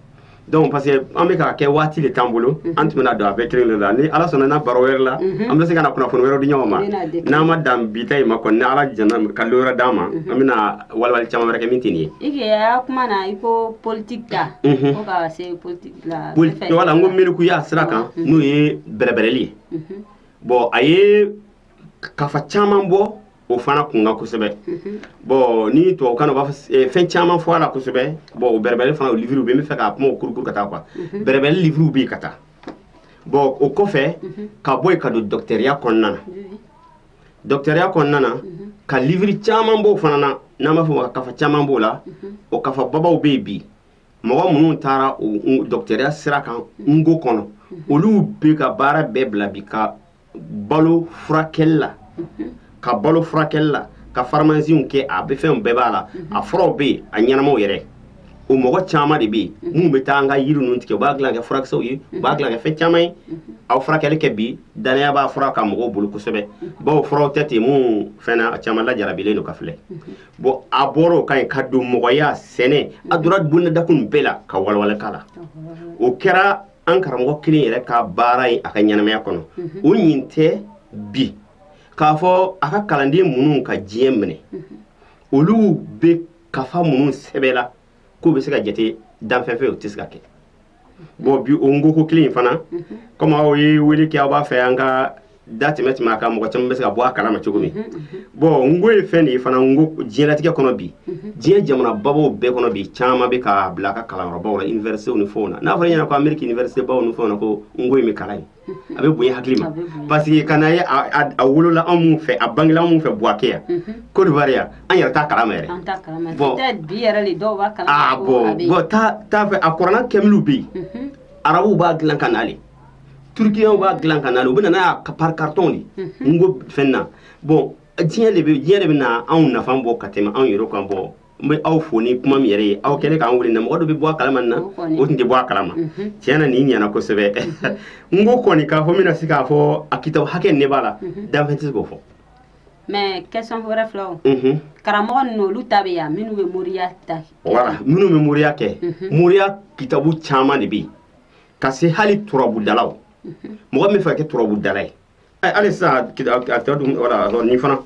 donc parce que an bɛ ka kɛ waati de t'an bolo an tun bɛna don a bɛɛ kelen de la ni ala sɔnna n'a baro wɛrɛ la an bɛ se ka na kunnafoni wɛrɛw di ɲɔgɔn ma n'an ma dan bi ta in ma kɔni ni ala jɛna ka lo wɛrɛ d'an ma an bɛna walawali caman wɛrɛ kɛ min tɛ nin ye. i kɛ kuma na i ko politique ta ko ka se politique la. voilà n ko milikuya sira kan n'o ye bɛrɛbɛrɛli ye bon a ye kafa caman bɔ o fana kunkan kosɛbɛ bon ni tubabukan na u b'a fɔ fɛn caman fɔ a la kosɛbɛ bon o bɛrɛbɛrɛli fana o livre bɛ n bɛ fɛ k'a kuma o kurukuru ka taa quoi bɛrɛbɛrɛli livre bɛ yen ka taa bon o kɔfɛ ka bɔ yen ka don docteuriya kɔnɔna na docteuriya kɔnɔna na ka livre caman b'o fana na n'an b'a fɔ ma kafa caman b'o la o kafa babaw bɛ yen bi mɔgɔ minnu taara o docteuriya sira kan ngo kɔnɔ olu bɛ ka baara bɛɛ bila bi ka balo furakɛli la ka balo furakɛli la ka pharmacienw kɛ a bɛ fɛnw bɛɛ b'a la a furaw bɛ yen a ɲɛnamaw yɛrɛ o mɔgɔ caman de bɛ yen minnu bɛ taa an ka yiri ninnu tigɛ u b'a dilan kɛ furakisɛw ye u b'a dilan kɛ fɛn caman ye aw furakɛli kɛ bi danaya b'a fura ka mɔgɔw bolo kosɛbɛ bawo furaw tɛ ten mun fɛnɛ a caman lajarabilen don ka filɛ bon a bɔra o kan yen ka don mɔgɔya sɛnɛ a donna bonadakun bɛɛ la ka walawala k'a la o kɛra an karamɔgɔ kelen yɛrɛ ka baara ye a ka ɲɛnamaya kɔnɔ o ɲin tɛ bi k'a fɔ a ka kalanden minnu ka diɲɛ minɛ olu bɛ kafa minnu sɛbɛla k'o bɛ se ka jate danfɛn fɛ o tɛ se ka kɛ bon bi o ngoko kelen in fana comme aw ye wele kɛ aw b'a fɛ an ka da tɛmɛ a kan mɔgɔ caman bɛ se ka bɔ a kalama cogo min bon ngo ye fɛn de ye fana ngo diɲɛlatigɛ kɔnɔ bi diɲɛ jamana babaw bɛɛ kɔnɔ bi caman bɛ ka bila a ka kalanyɔrɔbaw la universitéw ni fɛnw na n'a fɔra ɲɛna ko Amérique université baw ni fɛnw na ko ngo in bɛ kalan yen a bɛ bonya hakili ma parce que kana ye a wolola anw mun fɛ a bangela anw mun fɛ Buwake yan Côte d'Ivoire yan an yɛrɛ t'a kalama yɛrɛ bon bi yɛrɛ de dɔw b'a kalama bon t'a fɛ a kɔrɔna kɛmiliw bɛ yen arabuw b'a dilan ka nale turkiyaw b'a dilan ka nale u bɛ na n'a ye par carton de ngo fɛn na bon diɲɛ de bɛ na anw nafa bɔ ka tɛmɛ anw yɛrɛ kan bɔ n bɛ aw fo ni kuma min yɛrɛ ye aw kɛlen k'an wele na mɔgɔ dɔ bɛ bɔ a kalama na o tun tɛ bɔ a kalama tiɲɛ na nin ɲɛna kosɛbɛ n ko kɔni k'a fɔ n bɛna se k'a fɔ a kitabu hakɛ ne b'a la danfɛn tɛ se k'o fɔ mais question wɛrɛ filɛ o karamɔgɔ ninnu olu ta bɛ yan minnu bɛ moriya ta voilà minnu bɛ moriya kɛ moriya kitabu caman de bɛ yen ka se hali turabudalaw mɔgɔ min fɛ ka kɛ turabudala ye hali sisan a tɔ dun voilà nin fana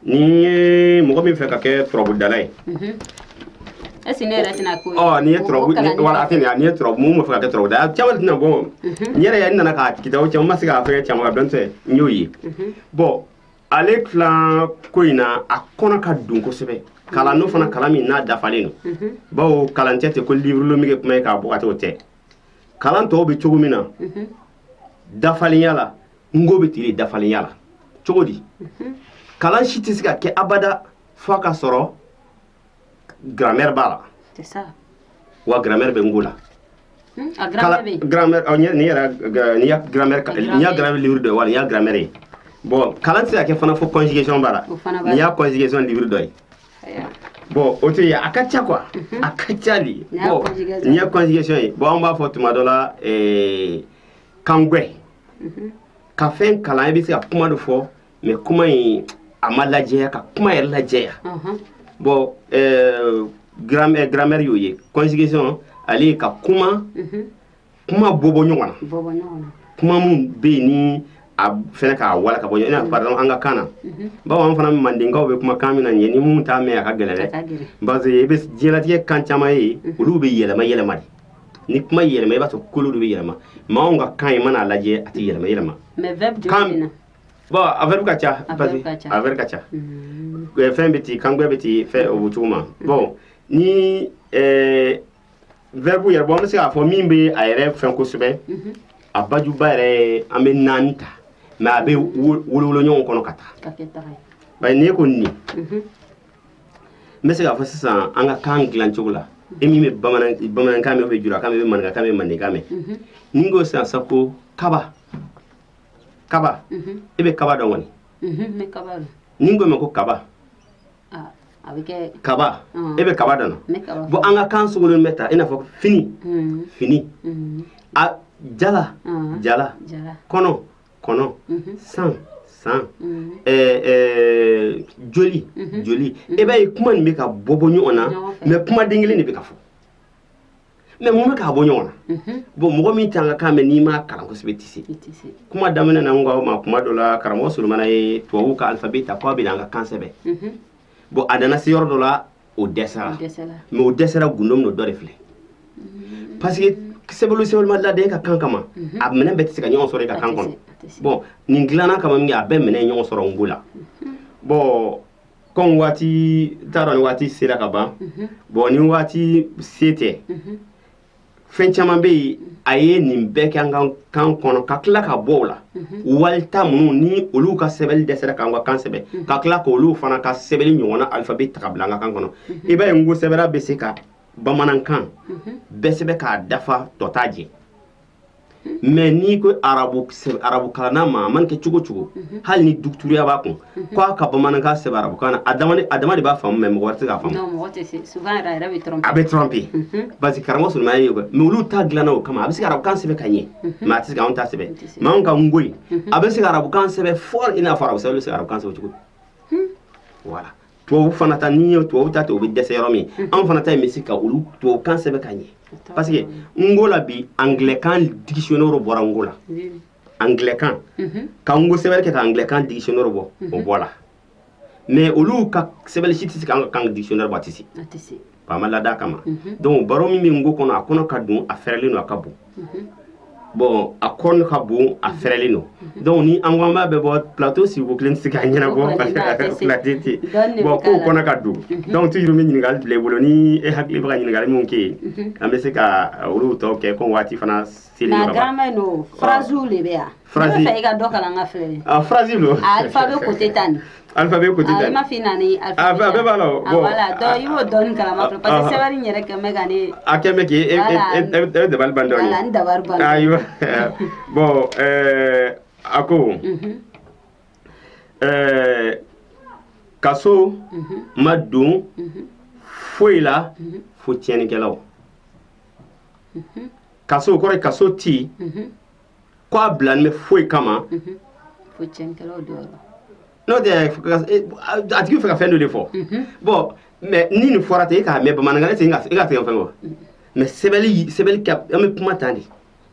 ni ye mɔgɔ min fɛ ka kɛ turabudala ye est-ce que ne yɛrɛ tɛna ko ni ye turabu voilà atene ni ye turabu mun fɛ ka kɛ turabudala caman tɛna bɔ n yɛrɛ n nana ka kitabu caman ma se k'a fɛ caman ka dɔn tɛ n y'o ye bon ale tila ko in na a kɔnɔ ka don kosɛbɛ kalan n'o fana kalan min n'a dafalen don bawo kalan tɛ ten ko livre lo min kɛ kuma ye k'a bɔ ka t'o tɛ kalan tɔw bɛ cogo min na dafalenya la ngo bɛ tile dafalenya la cogo di kalan si tɛ se ka kɛ abada fo a ka sɔrɔ grammaire b'a la wa grammaire bɛ ngo la grammaire ni ya grammaire livre dɔ wala ni ya grammaire ye bon kalan tɛ se ka kɛ fana fo conjugation b'a la ni y'a conjugation livre dɔ ye bon o te a ka ca quoi a ka ca de bon ni ya conjugation ye bon on b'a fɔ tuma dɔ la kangwɛ ka fɛn kalan i bɛ se ka kuma dɔ fɔ mais kuma in a ma lajɛya ka kuma yɛrɛ lajɛya bon grammaire y'o ye conjugation ale ka kuma kuma bɔbɔ ɲɔgɔn na kuma mun bɛ yen ni a fɛnɛ k'a wala ka bɔ ɲɔgɔn na par exemple an ka kan na bawo an fana mandenkaw bɛ kuma kan min na ɲɛ ni mun t'a mɛn a ka gɛlɛn dɛ parce que i bɛ diɲɛlatigɛ kan caman ye olu bɛ yɛlɛma yɛlɛma de ni kuma yɛlɛma i b'a sɔrɔ kolo de bɛ yɛlɛma mais anw ka kan in mana lajɛ a tɛ yɛlɛma yɛlɛma mais verbe jumɛn na bon a verbe ka ca parce que a verbe ka ca fɛn bɛ ten kangbɛ bɛ ten fɛn o cogo ma bon ni verbe yɛrɛ bon an bɛ se k'a fɔ min bɛ a yɛrɛ fɛn kosɛbɛ a bajuba yɛrɛ an bɛ 4 ta mais a bɛ wolowolo ɲɔgɔn kɔnɔ ka taa bari n'i ko nin n bɛ se k'a fɔ sisan an ka kan dilan cogo la e min bɛ bamanankan mɛn ou bien jurakan mɛn e bɛ maninkakan mɛn mandenkan mɛn ni n ko sisan sa ko kaba e bɛ kaba dɔn kɔni ni n ko mɛn ko kaba kaba e bɛ kaba dɔn bon an ka kan sogolon bɛ ta i n'a fɔ fini a jala kɔnɔ san joli e b'a ye kuma nin bɛ ka bɔ ɲɔgɔn na mais kuma den kelen de bɛ ka fɔ mais mun bɛ k'a bɔ ɲɔgɔn na bon mɔgɔ min t'an ka kan mɛn n'i m'a kalan kosɛbɛ i tɛ se kuma daminɛ na n ko aw ma kuma dɔ la karamɔgɔ Solomana ye tubabuw ka alphabet ta k'a bɛ na an ka kan sɛbɛn bon a nana se yɔrɔ dɔ la o dɛsɛra mais o dɛsɛra gundo min dɔ de filɛ parce que sɛbɛnni ma labɛn e ka kan kama a minɛn bɛɛ tɛ se ka ɲɔgɔn sɔrɔ e ka kan kɔnɔ bon nin dilanna kama min kɛ a bɛɛ minɛn ɲɔgɔn sɔrɔ n ko la bon comme waati t'a dɔn ni waati sera ka ban bon ni waati se tɛ fɛn caman bɛ yen a ye nin bɛɛ kɛ an ka kan kɔnɔ ka tila ka bɔ o la walita minnu ni olu ka sɛbɛnni dɛsɛra k'an ka kan sɛbɛn ka tila k'olu fana ka sɛbɛnni ɲɔgɔnna alphabet ta ka bila an ka kan kɔnɔ i b'a ye n ko sɛbɛnna bɛ se ka bamanankan bɛɛ sɛbɛn k'a dafa tɔ t'a jɛ mais n'i ko arabu kalanna ma a mana kɛ cogo cogo hali ni dugutiguya b'a kun k'a ka bamanankan sɛbɛn arabukan na a dama de b'a faamu mais mɔgɔ wɛrɛ tɛ k'a faamu a bɛ tromper parce que karamɔgɔ Solomana ye mais olu ta dilanna o kama a bɛ se ka arabukan sɛbɛn ka ɲɛ mais a tɛ se ka anw ta sɛbɛn mais anw ka ngoyi a bɛ se ka arabukan sɛbɛn fort i n'a fɔ arabu sɛbɛn bɛ se ka arabukan sɛbɛn cogo voilà tubabu fana ta ni ye tubabu ta o bɛ dɛsɛ yɔrɔ min anw fana ta in bɛ se ka olu tubabukan sɛbɛn ka ɲɛ parce que n ko la bi anglais-kan dictionnaire bɔra n ko la anglais-kan ka n ko sɛbɛn kɛ ka anglais-kan dictionnaire bɔ o bɔra mais olu ka sɛbɛnni si tɛ se ka an ka kan dictionnaire bɔ a tɛ se ba ma laada kama donc baro min bɛ n ko kɔnɔ a kɔnɔ ka don a fɛrɛlen don a ka bon bon a kɔnɔ ka bon a fɛrɛlen don donc ni an ko an b'a bɛɛ bɔ plateau sigi kelen tɛ se k'a ɲɛnabɔ plateau tɛ bon k'o kɔnɔ ka don donc toujours n bɛ ɲininkali bila i bolo ni e hakili bɛ ka ɲininkali min kɛ yen an bɛ se ka olu tɔw kɛ ko waati fana seli yɔrɔ la. grammaire no phrase de bɛ yan. phrase ne bɛ fɛ i ka dɔ kalan n ka filɛ. phrase lo. alphabet côté tan ni. alphabet côté tan. i ma fi na ni alphabet. bɛɛ b'a la o. voilà donc i b'o dɔɔni kalama fɔlɔ parce que sɛbɛnni yɛrɛ kɛ mɛ ka ne. a kɛ mɛ k'i e bɛ dabali ban dɔɔni. voilà n dabali ban. ayiwa bon a ko. kaso ma don foyi la fo tiɲɛnikɛlaw. kaso kɔrɔ ye kaso ti ko a bilalen bɛ foyi kama fo tiɲɛnikɛlaw dɔrɔn n'o tɛ a tigi bɛ fɛ ka fɛn dɔ de fɔ bon mais ni nin fɔra ten e k'a mɛn bamanankan e ka tigɛ fɛn kɔ mais sɛbɛnni kɛ an bɛ kuma tan de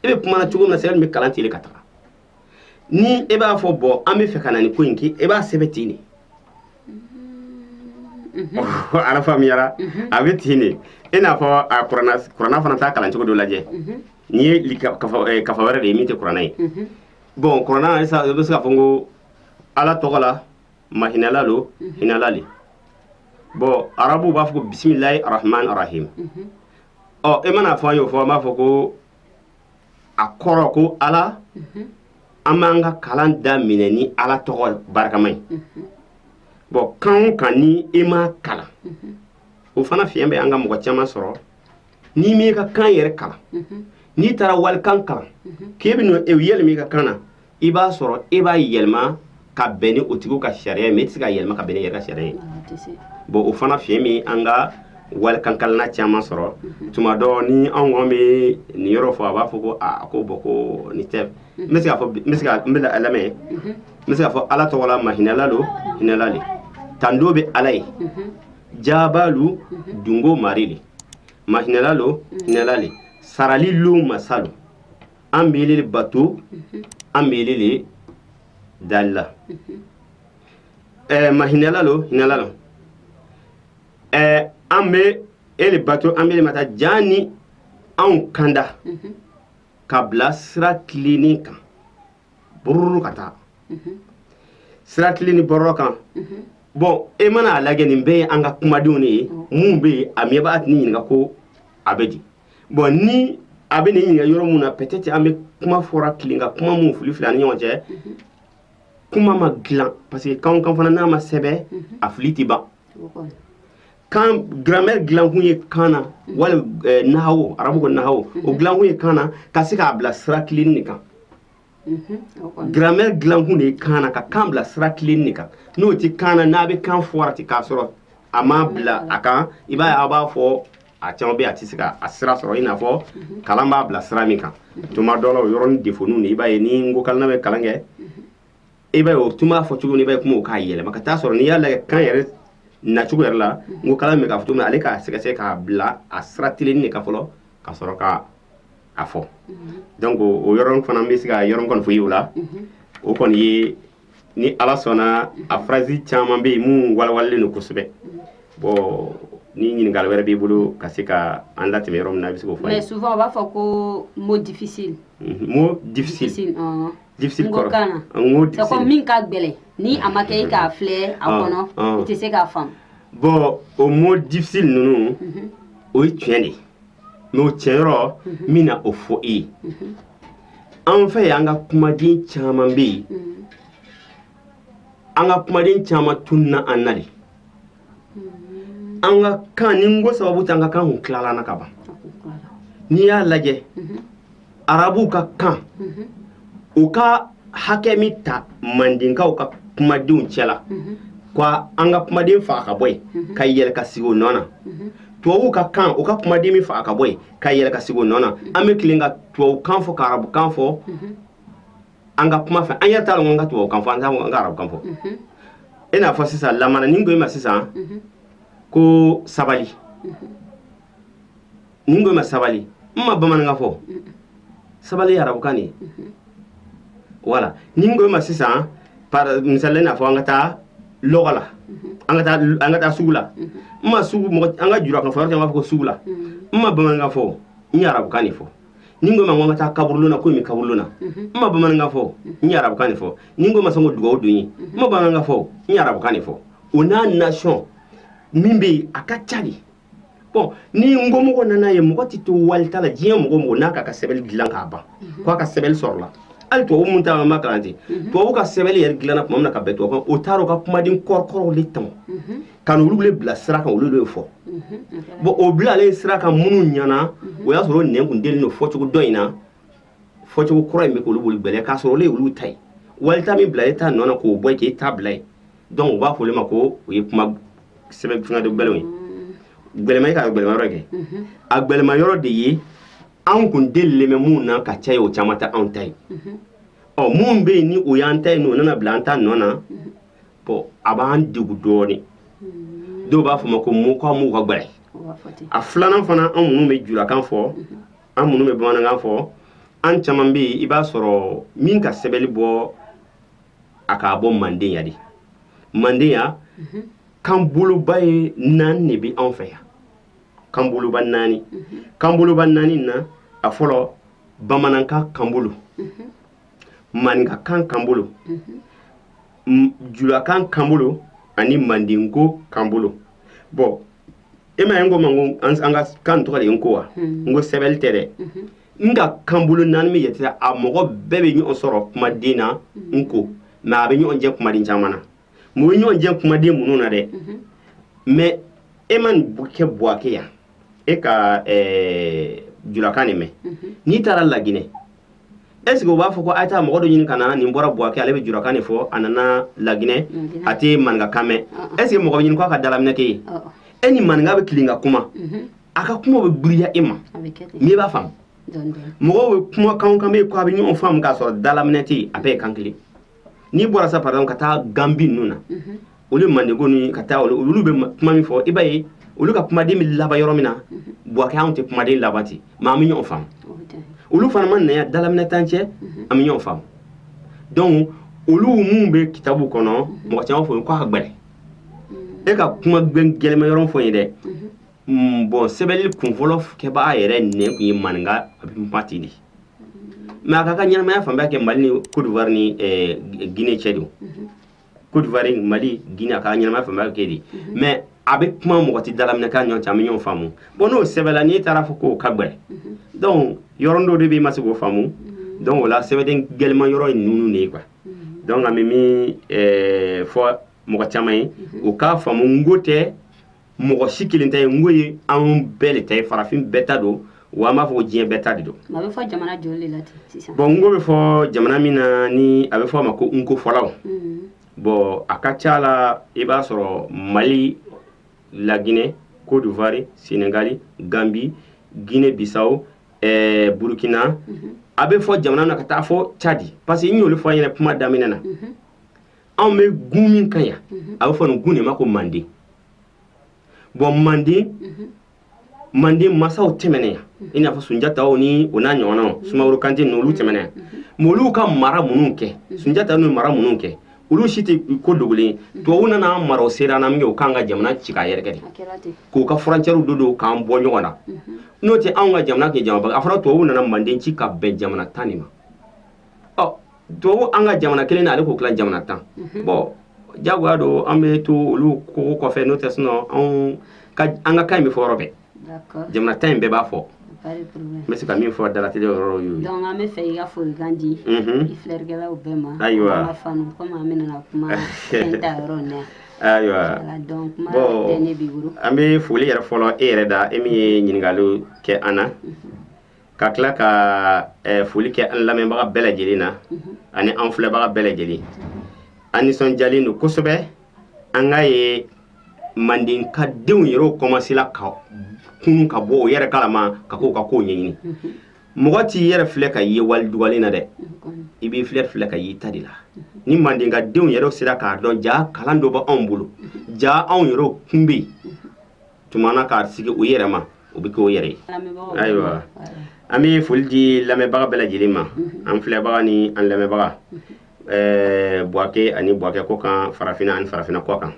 e bɛ kuma na cogo min na sɛbɛnni bɛ kalan ten de ka taga ni e b'a fɔ bon an bɛ fɛ ka na nin ko in kɛ e b'a sɛbɛn ten de ala faamuyara a bɛ ten de e n'a fɔ a kuranna fana t'a kalan cogo dɔ lajɛ n'i ye kafa wɛrɛ de ye min tɛ kuranna ye bon kuranna sisan i bɛ se k'a fɔ ko ala tɔgɔ la ma hinɛla lo hinɛla le bon arabu b'a fɔ ko bisimilayi arahman arahim ɔ e mana fɔ an y'o fɔ an b'a fɔ ko a kɔrɔ ko ala an b'an ka kalan daminɛ ni ala tɔgɔ barikama ye bon kan o kan ni e m'a kalan o fana fiɲɛ bɛ an ka mɔgɔ caman sɔrɔ n'i m'i ka kan yɛrɛ kalan n'i taara walikan kalan k'e bɛ n'o yɛlɛma i ka kan na i b'a sɔrɔ e b'a yɛlɛma ka bɛn ni o tigiw ka sariya ye mais e tɛ se ka yɛlɛma ka bɛn ni e yɛrɛ ka sariya ye bon o fana fiye min an ka wali kankalana caman sɔrɔ tuma dɔ ni an kɔn bɛ nin yɔrɔ fɔ a b'a fɔ ko ko bɔn ko nin tɛ n bɛ se k'a fɔ n bɛ lamɛn n bɛ se k'a fɔ ala tɔgɔ la ma hinɛla lo hinɛla le tando bɛ ala ye jaabalu dungo mari le ma hinɛla lo hinɛla le sarali lo masalu an bɛ le bato an bɛ le dalila ma hinɛla lo hinɛla lo an bɛ ele bato an bɛ mata jani anw kanda ka bila sira tilenin kan bururu ka taa sira tilenin bɔrɔ kan bon e mana a lajɛ nin bɛɛ ye an ka kumadenw de ye mun bɛ yen a ɲɛ b'a ni ɲininka ko a bɛ di bon ni a bɛ nin ɲininka yɔrɔ mun na peut-être an bɛ kuma fɔra tilen ka kuma mun fili fili ani ɲɔgɔn cɛ kuma ma dilan parce que kan fana n'a ma sɛbɛn a fili tɛ ban kan grammaire dilan kun ye kan na wali nahawo arabu ko nahawo o dilan kun ye kan na ka se k'a bila sira tilenin de kan grammaire dilan kun de ye kan na ka kan bila sira tilenin de kan n'o tɛ kan na n'a bɛ kan fɔra ten k'a sɔrɔ a ma bila a kan i b'a ye a b'a fɔ a caman bɛ a tɛ se ka a sira sɔrɔ i n'a fɔ kalan b'a bila sira min kan tuma dɔ la o yɔrɔnin défaut de i b'a ye ni n ko kalan bɛ kalan kɛ i b'a ye o tun b'a fɔ cogo min i b'a ye kuma o k'a yɛlɛma ka taa sɔrɔ n'i y'a lajɛ kan yɛrɛ nacogo yɛrɛ la n ko kalan bɛ k'a fɔ cogo min ale k'a sɛgɛsɛgɛ k'a bila a sira tilenin de kan fɔlɔ ka sɔrɔ ka a fɔ donc o yɔrɔnin fana n bɛ se ka yɔrɔnin kɔni fɔ i ye o la o kɔni ye ni ala sɔnna a phrase caman bɛ yen mun walawalalen don kosɛbɛ bon ni ɲininkali wɛrɛ b'i bolo ka se ka an latɛmɛ yɔrɔ min na i bɛ se k'o fɔ mais souvent on b'a fɔ ko mot difficile mot difficile difficile kɔrɔ mot difficile c'est comme min ka gɛlɛn ni a ma kɛ i k'a filɛ a kɔnɔ i tɛ se k'a faamu bon o mot difficile ninnu o ye tiɲɛ de mais o tiɲɛyɔrɔ min na o fɔ i ye an fɛ yan an ka kumaden caman bɛ yen an ka kumaden caman tununna an na de an ka kan ni n ko sababu tɛ an ka kan kun tilala ka ban n'i y'a lajɛ arabu ka kan o ka hakɛ min ta mandenkaw ka kumadenw cɛla ka an ka kumaden faga ka bɔ yen ka yɛlɛ ka sigi o nɔ na tubabu ka kan o ka kumaden min faga ka bɔ yen ka yɛlɛ ka sigi o nɔ na an bɛ tilen ka tubabu kan fɔ ka arabu kan fɔ an ka kuma fɛ an yɛrɛ t'a dɔn an ka tubabu kan fɔ an t'a an ka arabu kan fɔ e n'a fɔ sisan lamana ni n ko e ma sisan ko sabali ni n ko e ma sabali n ma bamanankan fɔ sabali ye arabukan de ye voilà ni n ko e ma sisan misali n'a fɔ an ka taa lɔgɔ la an ka taa sugu la n ma sugu mɔgɔ an ka jura kan fɔ yɔrɔ caman b'a fɔ ko sugu la n ma bamanankan fɔ n ye arabukan de fɔ ni n ko e ma n ko an ka taa kaburulon na ko min kaburulon na n ma bamanankan fɔ n ye arabukan de fɔ ni n ko e ma sɔn ko dugawu don ye n ma bamanankan fɔ n ye arabukan de fɔ o n'a nation min bɛ yen a ka ca de bon ni n ko mɔgɔ nana ye mɔgɔ tɛ to walita la diɲɛ mɔgɔ mɔgɔ n'a k'a ka sɛbɛnni dilan k'a ban ko a ka sɛbɛnni sɔrɔ la hali tubabu mun ta ma kalan ten tubabu ka sɛbɛnni yɛrɛ dilanna tuma min na ka bɛn tubabu kan o taara o ka kumaden kɔrɔkɔrɔw de tama ka n'olu le bila sira kan olu de fɔ bon o bilalen sira kan minnu ɲana o y'a sɔrɔ o nɛn kun deli don fɔcogo dɔ in na fɔcogo kɔrɔ in bɛ k'olu bolo gbɛlɛ k'a sɔrɔ olu ye olu ta ye walita min bila e ta nɔ na k'o bɔ yen k'e ta bila yen donc u b'a fɔ olu ma ko o ye kuma sɛbɛn fɛngɛ de gbɛlɛnw ye gbɛlɛma ye ka gbɛlɛma yɔrɔ kɛ a gbɛlɛma yɔrɔ de ye an kun delilen bɛ mun na ka caya o caman tɛ anw ta ye ɔ mun bɛ yen ni o y'an ta ye n'o nana bila an ta nɔ na bɔn a b'an degun dɔɔnin dɔw b'a fɔ ma ko mun ka gbɛlɛ a filanan fana an minnu bɛ jurakan fɔ an minnu bɛ bamanankan fɔ an caman bɛ yen i b'a sɔrɔ min ka sɛbɛnni bɔ a k'a bɔ manden ya de manden ya kan boloba ye 4 de bɛ anw fɛ yan kan boloba 4 kan boloba 4 na a fɔlɔ bamanankan kan bolo maninkakan kan bolo julakan kan bolo ani mandenko kan bolo bon e ma ye n ko ma n ko an ka kan tɔgɔ de ye n ko wa n ko sɛbɛnni tɛ dɛ n ka kan bolo 4 min yɛtɛ a mɔgɔ bɛɛ bɛ ɲɔgɔn sɔrɔ kumaden na n ko mais a bɛ ɲɔgɔn jɛ kumaden caman na mo ɲɔgɔn jɛ kumaden minnu na dɛ mais e ma nin kɛ buwake yan e ka julakan de mɛn n'i taara laginɛ est-ce que o b'a fɔ ko a ye taa mɔgɔ dɔ ɲini ka na nin bɔra Buwake ale bɛ jurakan de fɔ a nana Laginɛ a tɛ maninkakan mɛn est-ce que mɔgɔ bɛ ɲini k'a ka dalaminɛ k'e ye e ni maninka bɛ tilen ka kuma a ka kuma bɛ giriya e ma n'i b'a faamu mɔgɔw bɛ kumakanw kan bɛ ko a bɛ ɲɔgɔn faamu k'a sɔrɔ dalaminɛ tɛ yen a bɛɛ ye kan kelen n'i bɔra sa par exemple ka taa Gambi ninnu na olu Mandeko ni ka taa olu bɛ kuma min fɔ i b'a ye olu ka kumaden bɛ laban yɔrɔ min na Buwake anw tɛ kumaden laban ten mais an bɛ ɲɔgɔn faamu olu fana ma na yan dalaminɛ tan cɛ an bɛ ɲɔgɔn faamu donc olu mun bɛ kitabu kɔnɔ mɔgɔ caman fɔ ko a ka gbɛlɛ e ka kuma gɛlɛma yɔrɔ fɔ ye dɛ bon sɛbɛnni kunfɔlɔ kɛbaga yɛrɛ nɛ kun ye maninka a bɛ kuma ten de mais a ka ɲɛnamaya fan bɛɛ kɛ Mali ni Côte d'Ivoire ni Guinée cɛ don Côte d'Ivoire Mali Guinée a ka ɲɛnamaya fan bɛɛ kɛ de mais a bɛ kuma mɔgɔ tɛ dalaminɛ k'a ɲɔgɔn cɛ an bɛ ɲɔgɔn faamu bon n'o sɛbɛnla n'i taara fɔ k'o ka gbɛlɛ donc yɔrɔ dɔ de bɛ yen ma se k'o faamu donc o la sɛbɛden gɛlɛma yɔrɔ ye ninnu de ye quoi donc an bɛ min fɔ mɔgɔ caman ye o k'a faamu n ko tɛ mɔgɔ si kelen ta ye n ko ye anw bɛɛ de ta ye farafin bɛɛ ta don wa an b'a fɔ ko diɲɛ bɛɛ ta de don. a bɛ fɔ jamana joli de la sisan. bon n ko bɛ fɔ jamana min na ni a bɛ fɔ a ma ko n ko fɔlaw bon a ka ca la i b'a sɔrɔ Mali Laginɛ Côte d'Ivoire Sénégal Gambie Guinée Bissau Burkina a bɛ fɔ jamana na ka taa fɔ Tchadi parce que n y'olu fɔ an yɛrɛ kuma daminɛ na anw bɛ gun min kan yan a bɛ fɔ nin gun de ma ko Manden bon Manden masaw tɛmɛna yan i n'a fɔ Sunjataw ni o n'a ɲɔgɔnnaw Sumaworo Kante n'olu tɛmɛna yan mais olu ka mara minnu kɛ Sunjata n'u mara minnu kɛ olu si tɛ ko dogolen tubabu nana mara o sera na min kɛ u k'an ka jamana ci k'a yɛrɛ kɛ de k'u ka frontière don k'an bɔ ɲɔgɔn na n'o tɛ anw ka jamana kɛ jamana a fɔra tubabu nana Manden ci ka bɛn jamana 10 de ma tubabu an ka jamana kelen na ale k'o tila jamana 10 bon jagoya don an bɛ to olu ko kɔfɛ n'o tɛ sinon an ka kan in bɛ fɔ yɔrɔ bɛɛ jamana 10 in bɛɛ b'a fɔ n bɛ se ka min fɔ dalatɛlɛ yɔrɔ y'o ye donc an bɛ fɛ i ka folikan di i filɛrikɛlaw bɛɛ ma ayiwa an ka fanu komi an bɛna kuma fɛn ta yɔrɔ in na ayiwa donc kuma tɛ ne b'i bolo an bɛ foli yɛrɛ fɔlɔ e yɛrɛ da e min ye ɲininkaliw kɛ an na ka tila ka foli kɛ an lamɛnbaga bɛɛ lajɛlen na ani an filɛbaga bɛɛ lajɛlen an nisɔndiyalen don kosɛbɛ an ka ye Mandenka denw yɛrɛ commencera ka kun ka bɔ o yɛrɛ kalama ka k'o ka kow ɲɛɲini mɔgɔ t'i yɛrɛ filɛ ka ye walidugalen na dɛ i b'i filɛ ka y'i ta de la ni Mandenka denw yɛrɛ sera k'a dɔn ja kalan dɔ bɛ anw bolo ja anw yɛrɛ kun bɛ yen tuma na k'a sigi o yɛrɛ ma o bɛ kɛ o yɛrɛ ye ayiwa an bɛ foli di lamɛnbaga bɛɛ lajɛlen ma an filɛbaga ni an lamɛnbaga Buwake ani Buwake kɔ kan farafinna ani farafinna kɔ kan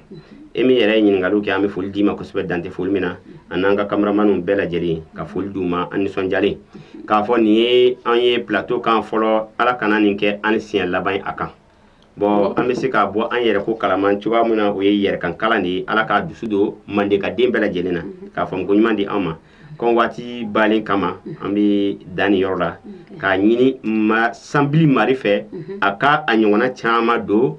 e min yɛrɛ ye ɲininkaliw kɛ an bɛ foli d'i ma kosɛbɛ dan tɛ foli min na a n'an ka kameramaniw bɛɛ lajɛlen ka foli d'u ma an nisɔndiyalen k'a fɔ nin ye an ye plateau kan fɔlɔ ala kana nin kɛ an siɲɛ laban ye a kan bon an bɛ se k'a bɔ an yɛrɛ ko kalaman cogoya min na o ye yɛrɛkan kalan de ye ala k'a dusu don Mandenka den bɛɛ lajɛlen na k'a fɔ ko ɲuman di an ma kɔn waati balen kama an bɛ dan nin yɔrɔ la k'a ɲini sanbili mari fɛ a ka a ɲɔgɔnna caman don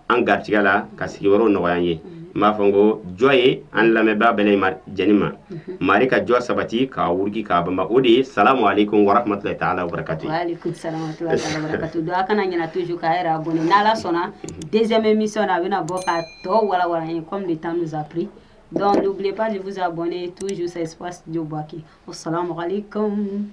an garijɛgɛ la ka sigiyɔrɔ nɔgɔya an ye n b'a fɔ ko jɔ ye an lamɛnbaga bɛɛ lajɛlen ma mari ka jɔ sabati k'a wuruki k'a banba o de ye salamu aleykum wa rahmatulahi taala wa barakatu. wa aleykum salam wa rahmatulahi taala wa barakatu donc a kana ɲinɛ toujours k'a yɛrɛ abonné n'ala sɔnna deuxième émission na a bɛna bɔ ka tɔ walawala an ye comme le temps nous a pris donc n'oubliez pas de vous abonner toujours sur Espace Studio Buwake. Assalamu aleykum.